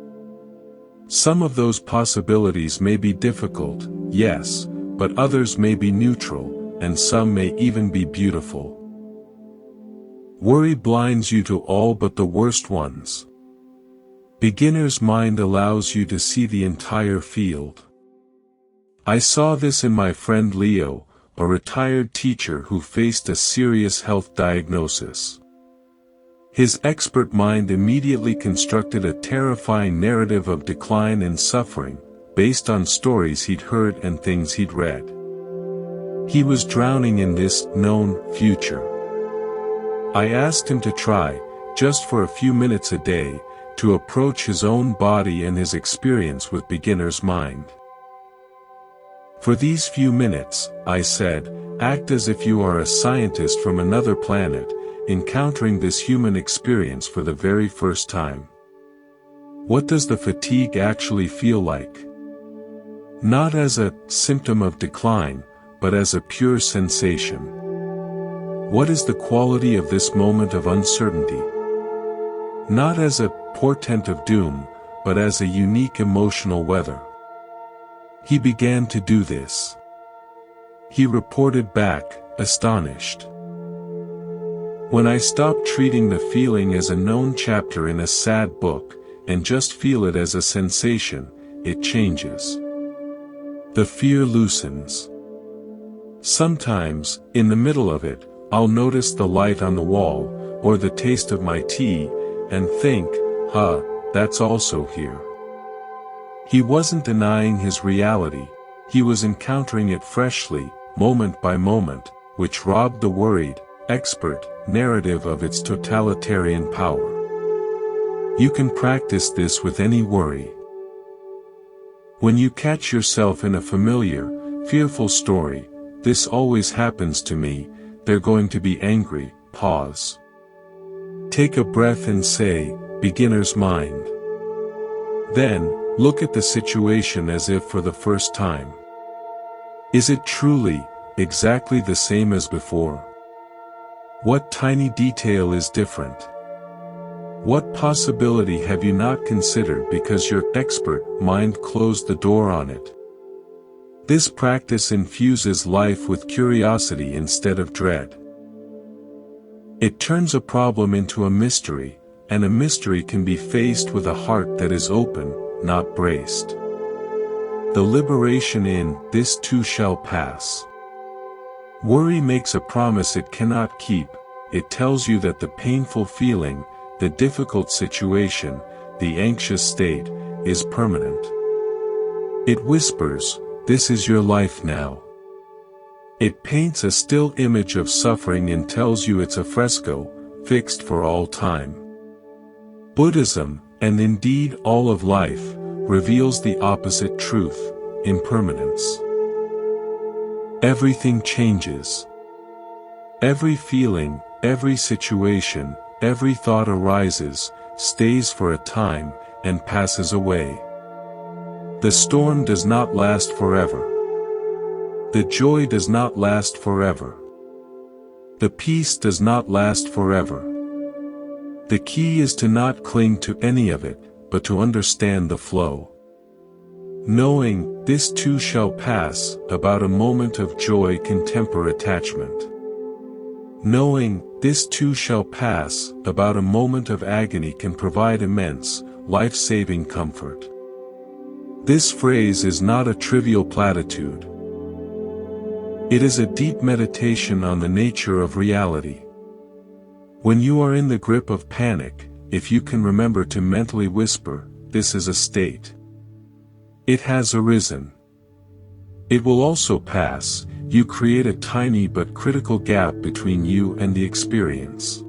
Some of those possibilities may be difficult, yes, but others may be neutral, and some may even be beautiful. Worry blinds you to all but the worst ones. Beginner's mind allows you to see the entire field. I saw this in my friend Leo, a retired teacher who faced a serious health diagnosis. His expert mind immediately constructed a terrifying narrative of decline and suffering, based on stories he'd heard and things he'd read. He was drowning in this known future. I asked him to try, just for a few minutes a day, to approach his own body and his experience with beginner's mind. For these few minutes, I said, act as if you are a scientist from another planet, encountering this human experience for the very first time. What does the fatigue actually feel like? Not as a symptom of decline, but as a pure sensation. What is the quality of this moment of uncertainty? Not as a portent of doom, but as a unique emotional weather. He began to do this. He reported back, astonished. When I stop treating the feeling as a known chapter in a sad book, and just feel it as a sensation, it changes. The fear loosens. Sometimes, in the middle of it, I'll notice the light on the wall, or the taste of my tea, and think, that's also here. He wasn't denying his reality, he was encountering it freshly, moment by moment, which robbed the worried, expert, narrative of its totalitarian power. You can practice this with any worry. When you catch yourself in a familiar, fearful story, this always happens to me, they're going to be angry, pause. Take a breath and say, beginner's mind. Then, look at the situation as if for the first time. Is it truly, exactly the same as before? What tiny detail is different? What possibility have you not considered because your expert mind closed the door on it? This practice infuses life with curiosity instead of dread. It turns a problem into a mystery, and a mystery can be faced with a heart that is open, not braced. The liberation in "this too shall pass." Worry makes a promise it cannot keep. It tells you that the painful feeling, the difficult situation, the anxious state, is permanent. It whispers, "This is your life now." It paints a still image of suffering and tells you it's a fresco, fixed for all time. Buddhism, and indeed all of life, reveals the opposite truth, impermanence. Everything changes. Every feeling, every situation, every thought arises, stays for a time, and passes away. The storm does not last forever. The joy does not last forever. The peace does not last forever. The key is to not cling to any of it, but to understand the flow. Knowing, "This too shall pass," about a moment of joy can temper attachment. Knowing, "This too shall pass," about a moment of agony can provide immense, life-saving comfort. This phrase is not a trivial platitude. It is a deep meditation on the nature of reality. When you are in the grip of panic, if you can remember to mentally whisper, "This is a state. It has arisen. It will also pass," you create a tiny but critical gap between you and the experience.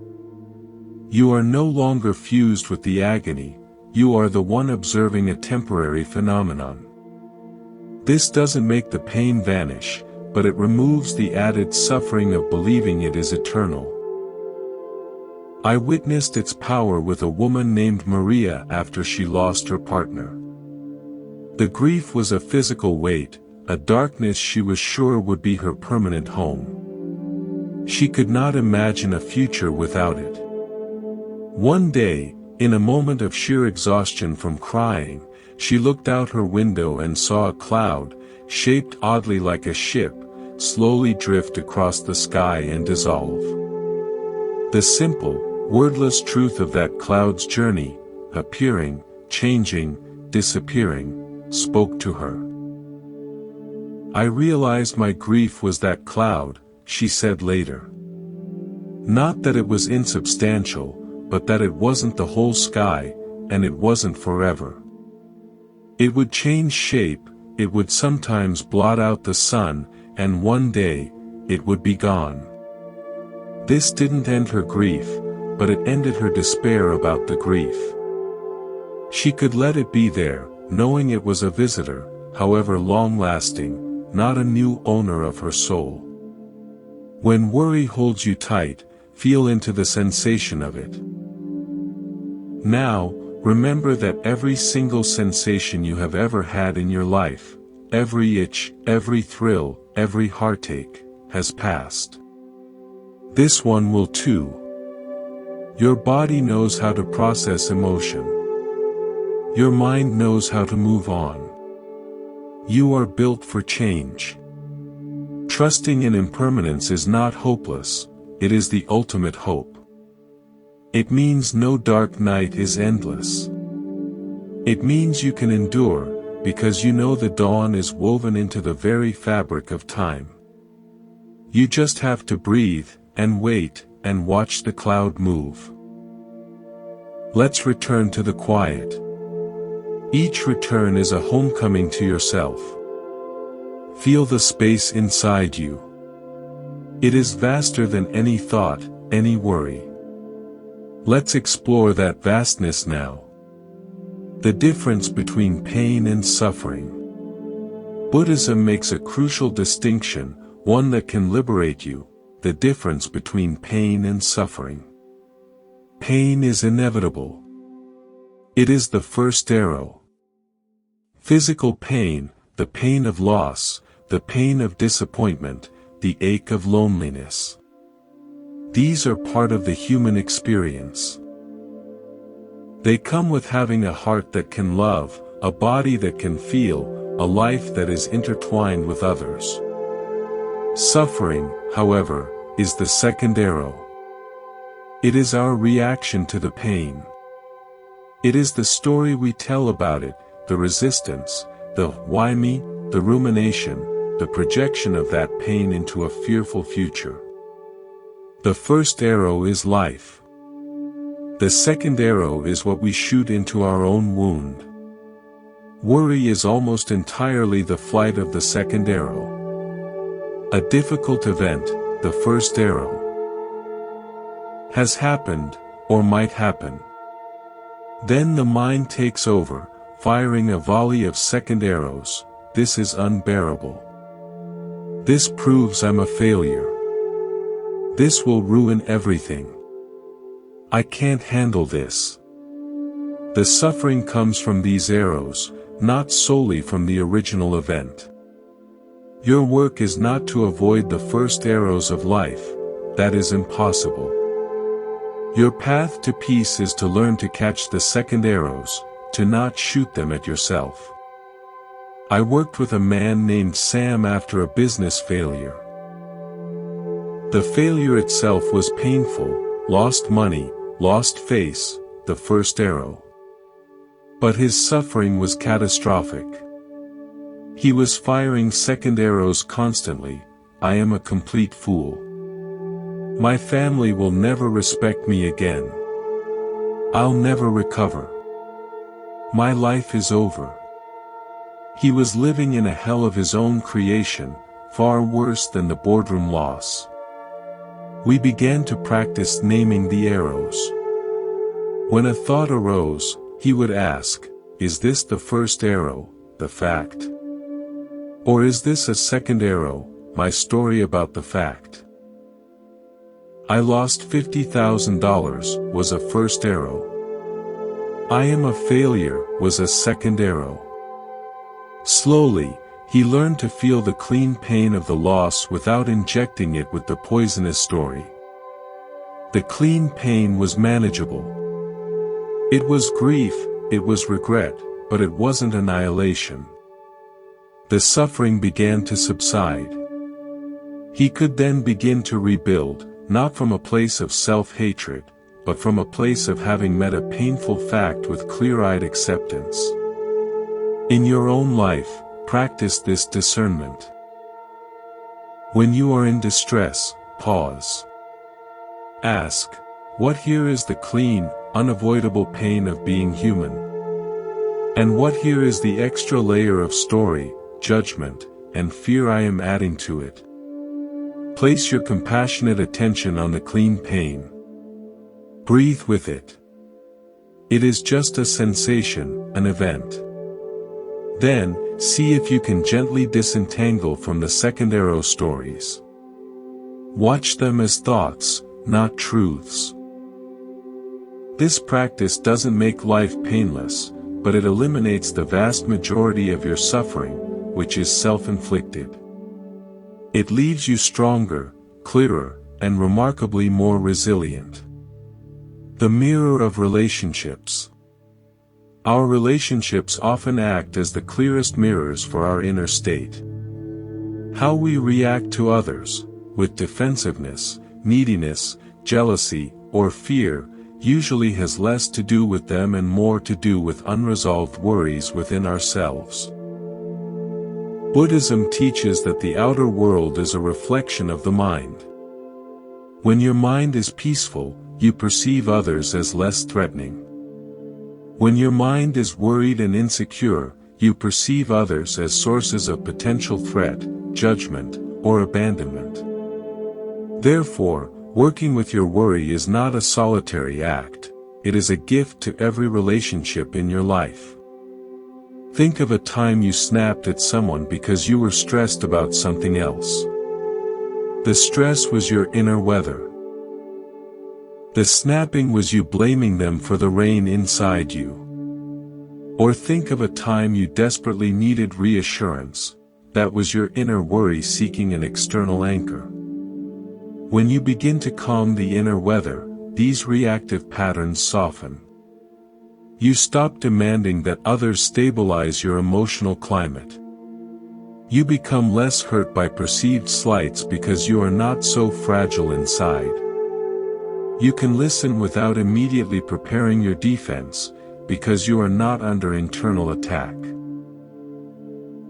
You are no longer fused with the agony, you are the one observing a temporary phenomenon. This doesn't make the pain vanish, but it removes the added suffering of believing it is eternal. I witnessed its power with a woman named Maria after she lost her partner. The grief was a physical weight, a darkness she was sure would be her permanent home. She could not imagine a future without it. One day, in a moment of sheer exhaustion from crying, she looked out her window and saw a cloud, shaped oddly like a ship, slowly drift across the sky and dissolve. The simple, wordless truth of that cloud's journey, appearing, changing, disappearing, spoke to her. I realized my grief was that cloud, she said later. Not that it was insubstantial, but that it wasn't the whole sky, and it wasn't forever. It would change shape, it would sometimes blot out the sun, and one day, it would be gone. This didn't end her grief, but it ended her despair about the grief. She could let it be there, knowing it was a visitor, however long-lasting, not a new owner of her soul. When worry holds you tight, feel into the sensation of it. Now, remember that every single sensation you have ever had in your life, every itch, every thrill, every heartache, has passed. This one will too. Your body knows how to process emotion. Your mind knows how to move on. You are built for change. Trusting in impermanence is not hopeless, it is the ultimate hope. It means no dark night is endless. It means you can endure, because you know the dawn is woven into the very fabric of time. You just have to breathe, and wait, and watch the cloud move. Let's return to the quiet. Each return is a homecoming to yourself. Feel the space inside you. It is vaster than any thought, any worry. Let's explore that vastness now. The difference between pain and suffering. Buddhism makes a crucial distinction, one that can liberate you, the difference between pain and suffering. Pain is inevitable. It is the first arrow. Physical pain, the pain of loss, the pain of disappointment, the ache of loneliness. These are part of the human experience. They come with having a heart that can love, a body that can feel, a life that is intertwined with others. Suffering, however, is the second arrow. It is our reaction to the pain. It is the story we tell about it, the resistance, the why me, the rumination, the projection of that pain into a fearful future. The first arrow is life. The second arrow is what we shoot into our own wound. Worry is almost entirely the flight of the second arrow. A difficult event, the first arrow, has happened, or might happen. Then the mind takes over, firing a volley of second arrows. This is unbearable. This proves I'm a failure. This will ruin everything. I can't handle this. The suffering comes from these arrows, not solely from the original event. Your work is not to avoid the first arrows of life, that is impossible. Your path to peace is to learn to catch the second arrows, to not shoot them at yourself. I worked with a man named Sam after a business failure. The failure itself was painful, lost money, lost face, the first arrow. But his suffering was catastrophic. He was firing second arrows constantly. I am a complete fool. My family will never respect me again. I'll never recover. My life is over. He was living in a hell of his own creation, far worse than the boardroom loss. We began to practice naming the arrows. When a thought arose, he would ask, is this the first arrow, the fact? Or is this a second arrow, my story about the fact? I lost $50,000 was a first arrow. I am a failure was a second arrow. Slowly, he learned to feel the clean pain of the loss without injecting it with the poisonous story. The clean pain was manageable. It was grief, it was regret, but it wasn't annihilation. The suffering began to subside. He could then begin to rebuild, not from a place of self-hatred, but from a place of having met a painful fact with clear-eyed acceptance. In your own life, practice this discernment. When you are in distress, pause. Ask, what here is the clean, unavoidable pain of being human? And what here is the extra layer of story, judgment, and fear I am adding to it? Place your compassionate attention on the clean pain. Breathe with it. It is just a sensation, an event. Then, see if you can gently disentangle from the second arrow stories. Watch them as thoughts, not truths. This practice doesn't make life painless, but it eliminates the vast majority of your suffering, which is self-inflicted. It leaves you stronger, clearer, and remarkably more resilient. The mirror of relationships. Our relationships often act as the clearest mirrors for our inner state. How we react to others, with defensiveness, neediness, jealousy, or fear, usually has less to do with them and more to do with unresolved worries within ourselves. Buddhism teaches that the outer world is a reflection of the mind. When your mind is peaceful, you perceive others as less threatening. When your mind is worried and insecure, you perceive others as sources of potential threat, judgment, or abandonment. Therefore, working with your worry is not a solitary act, it is a gift to every relationship in your life. Think of a time you snapped at someone because you were stressed about something else. The stress was your inner weather. The snapping was you blaming them for the rain inside you. Or think of a time you desperately needed reassurance, that was your inner worry seeking an external anchor. When you begin to calm the inner weather, these reactive patterns soften. You stop demanding that others stabilize your emotional climate. You become less hurt by perceived slights because you are not so fragile inside. You can listen without immediately preparing your defense, because you are not under internal attack.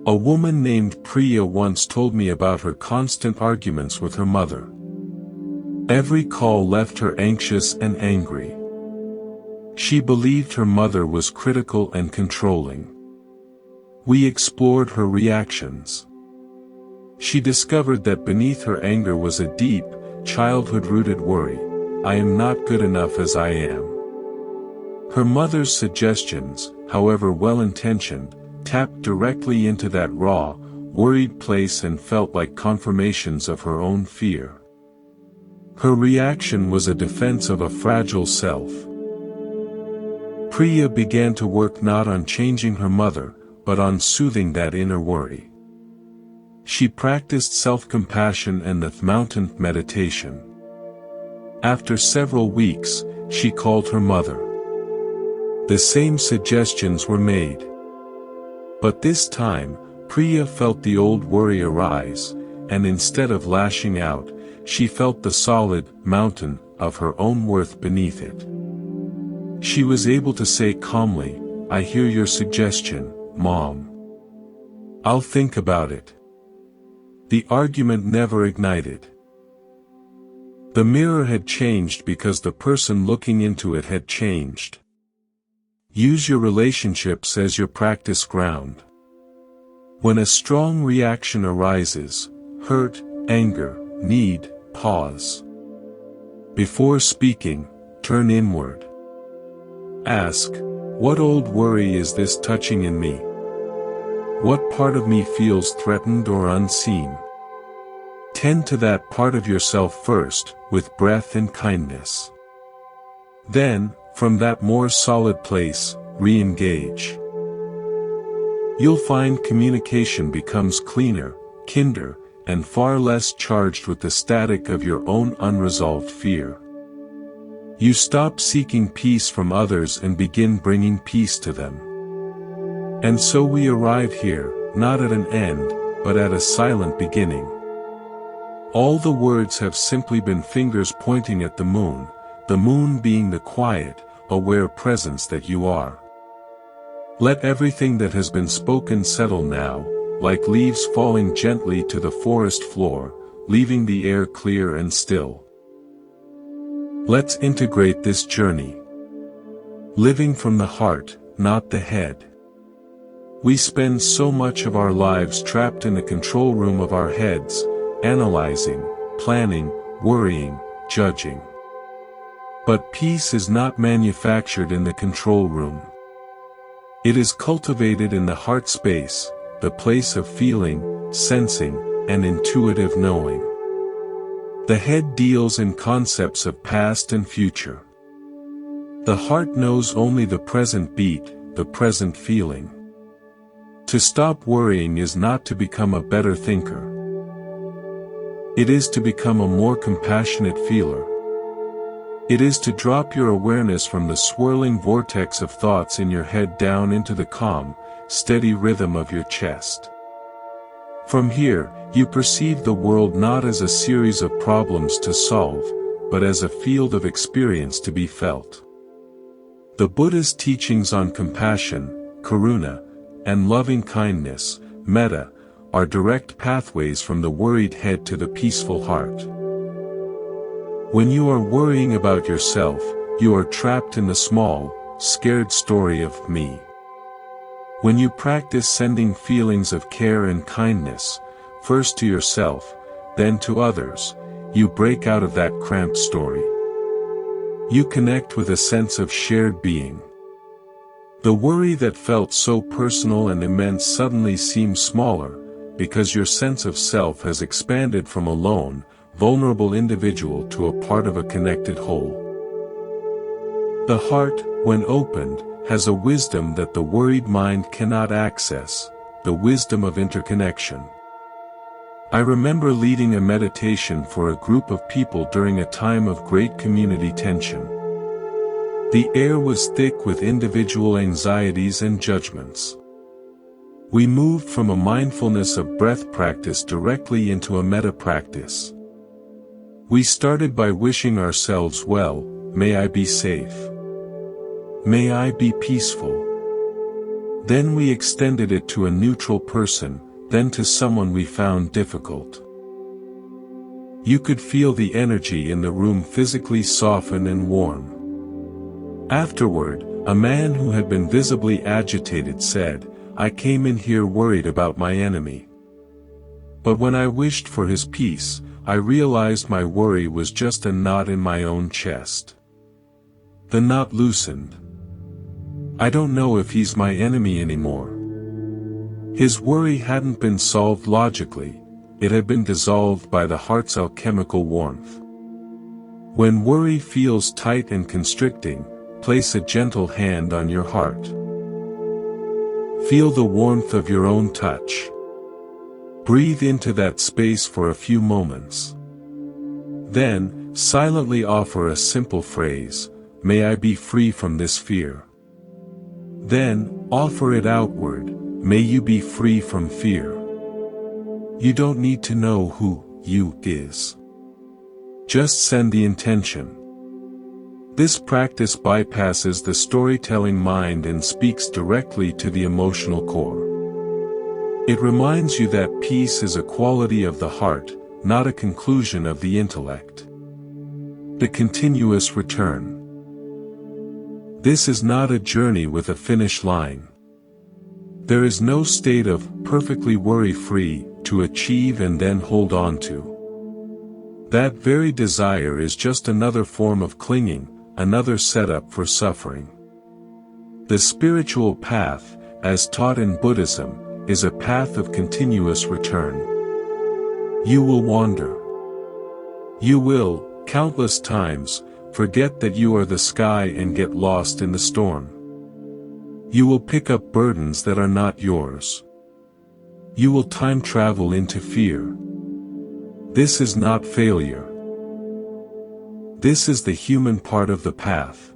A woman named Priya once told me about her constant arguments with her mother. Every call left her anxious and angry. She believed her mother was critical and controlling. We explored her reactions. She discovered that beneath her anger was a deep, childhood-rooted worry. I am not good enough as I am. Her mother's suggestions, however well-intentioned, tapped directly into that raw, worried place and felt like confirmations of her own fear. Her reaction was a defense of a fragile self. Priya began to work not on changing her mother, but on soothing that inner worry. She practiced self-compassion and the mountain meditation. After several weeks, she called her mother. The same suggestions were made. But this time, Priya felt the old worry arise, and instead of lashing out, she felt the solid mountain of her own worth beneath it. She was able to say calmly, I hear your suggestion, Mom. I'll think about it. The argument never ignited. The mirror had changed because the person looking into it had changed. Use your relationships as your practice ground. When a strong reaction arises, hurt, anger, need, pause. Before speaking, turn inward. Ask, what old worry is this touching in me? What part of me feels threatened or unseen? Attend to that part of yourself first, with breath and kindness. Then, from that more solid place, re-engage. You'll find communication becomes cleaner, kinder, and far less charged with the static of your own unresolved fear. You stop seeking peace from others and begin bringing peace to them. And so we arrive here, not at an end, but at a silent beginning. All the words have simply been fingers pointing at the moon being the quiet, aware presence that you are. Let everything that has been spoken settle now, like leaves falling gently to the forest floor, leaving the air clear and still. Let's integrate this journey. Living from the heart, not the head. We spend so much of our lives trapped in the control room of our heads, analyzing, planning, worrying, judging. But peace is not manufactured in the control room. It is cultivated in the heart space, the place of feeling, sensing, and intuitive knowing. The head deals in concepts of past and future. The heart knows only the present beat, the present feeling. To stop worrying is not to become a better thinker. It is to become a more compassionate feeler. It is to drop your awareness from the swirling vortex of thoughts in your head down into the calm, steady rhythm of your chest. From here, you perceive the world not as a series of problems to solve, but as a field of experience to be felt. The Buddhist teachings on compassion, karuna, and loving kindness, metta, are direct pathways from the worried head to the peaceful heart. When you are worrying about yourself, you are trapped in the small, scared story of me. When you practice sending feelings of care and kindness, first to yourself, then to others, you break out of that cramped story. You connect with a sense of shared being. The worry that felt so personal and immense suddenly seems smaller, because your sense of self has expanded from a lone, vulnerable individual to a part of a connected whole. The heart, when opened, has a wisdom that the worried mind cannot access, the wisdom of interconnection. I remember leading a meditation for a group of people during a time of great community tension. The air was thick with individual anxieties and judgments. We moved from a mindfulness of breath practice directly into a metta practice. We started by wishing ourselves well, may I be safe. May I be peaceful. Then we extended it to a neutral person, then to someone we found difficult. You could feel the energy in the room physically soften and warm. Afterward, a man who had been visibly agitated said, "I came in here worried about my enemy. But when I wished for his peace, I realized my worry was just a knot in my own chest. The knot loosened. I don't know if he's my enemy anymore." His worry hadn't been solved logically, it had been dissolved by the heart's alchemical warmth. When worry feels tight and constricting, place a gentle hand on your heart. Feel the warmth of your own touch. Breathe into that space for a few moments. Then, silently offer a simple phrase, "May I be free from this fear." Then, offer it outward, "May you be free from fear." You don't need to know who you is. Just send the intention. This practice bypasses the storytelling mind and speaks directly to the emotional core. It reminds you that peace is a quality of the heart, not a conclusion of the intellect. The continuous return. This is not a journey with a finish line. There is no state of perfectly worry-free to achieve and then hold on to. That very desire is just another form of clinging, another setup for suffering. The spiritual path, as taught in Buddhism, is a path of continuous return. You will wander. You will, countless times, forget that you are the sky and get lost in the storm. You will pick up burdens that are not yours. You will time travel into fear. This is not failure. This is the human part of the path.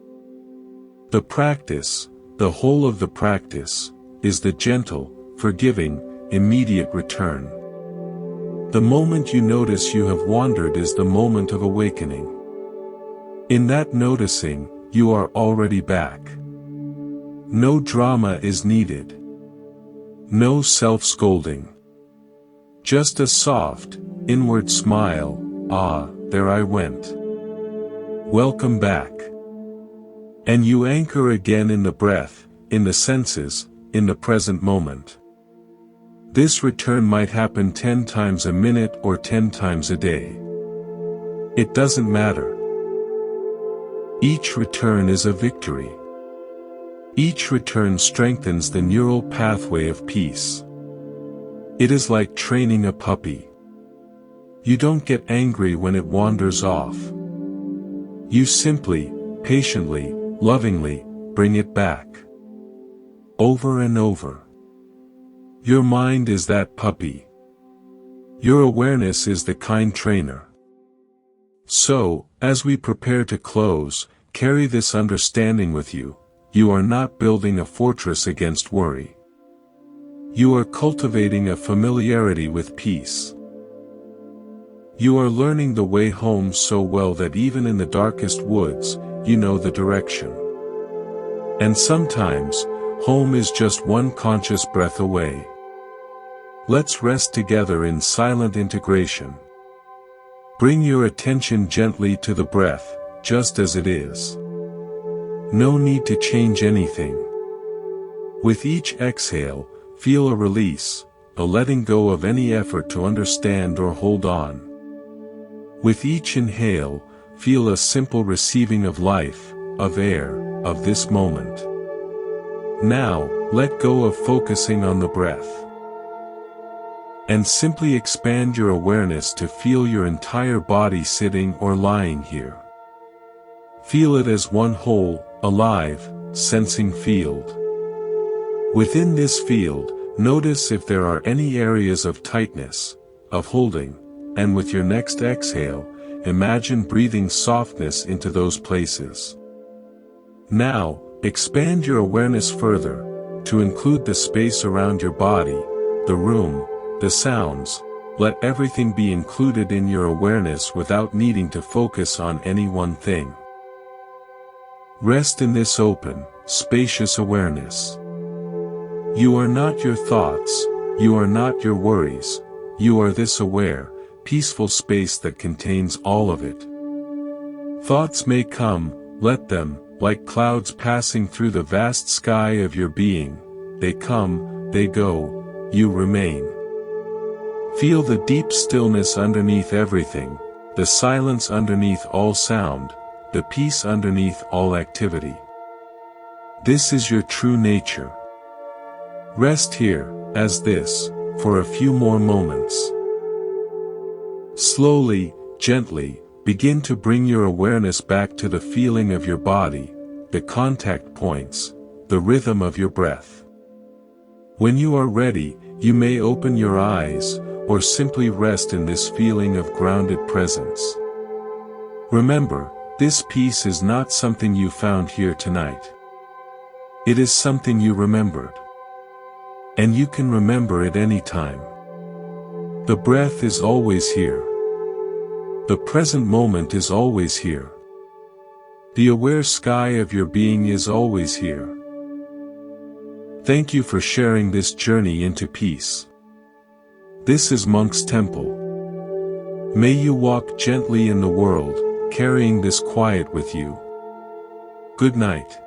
The practice, the whole of the practice, is the gentle, forgiving, immediate return. The moment you notice you have wandered is the moment of awakening. In that noticing, you are already back. No drama is needed. No self-scolding. Just a soft, inward smile, ah, there I went. Welcome back. And you anchor again in the breath, in the senses, in the present moment. This return might happen 10 times a minute or 10 times a day. It doesn't matter. Each return is a victory. Each return strengthens the neural pathway of peace. It is like training a puppy. You don't get angry when it wanders off. You simply, patiently, lovingly, bring it back. Over and over. Your mind is that puppy. Your awareness is the kind trainer. So, as we prepare to close, carry this understanding with you. You are not building a fortress against worry. You are cultivating a familiarity with peace. You are learning the way home so well that even in the darkest woods, you know the direction. And sometimes, home is just one conscious breath away. Let's rest together in silent integration. Bring your attention gently to the breath, just as it is. No need to change anything. With each exhale, feel a release, a letting go of any effort to understand or hold on. With each inhale, feel a simple receiving of life, of air, of this moment. Now, let go of focusing on the breath. And simply expand your awareness to feel your entire body sitting or lying here. Feel it as one whole, alive, sensing field. Within this field, notice if there are any areas of tightness, of holding, and with your next exhale, imagine breathing softness into those places. Now, expand your awareness further, to include the space around your body, the room, the sounds. Let everything be included in your awareness without needing to focus on any one thing. Rest in this open, spacious awareness. You are not your thoughts, you are not your worries, you are this aware, peaceful space that contains all of it. Thoughts may come, let them, like clouds passing through the vast sky of your being. They come, they go, you remain. Feel the deep stillness underneath everything, the silence underneath all sound, the peace underneath all activity. This is your true nature. Rest here, as this, for a few more moments. Slowly, gently, begin to bring your awareness back to the feeling of your body, the contact points, the rhythm of your breath. When you are ready, you may open your eyes, or simply rest in this feeling of grounded presence. Remember, this peace is not something you found here tonight. It is something you remembered. And you can remember it any time. The breath is always here. The present moment is always here. The aware sky of your being is always here. Thank you for sharing this journey into peace. This is Monk's Temple. May you walk gently in the world, carrying this quiet with you. Good night.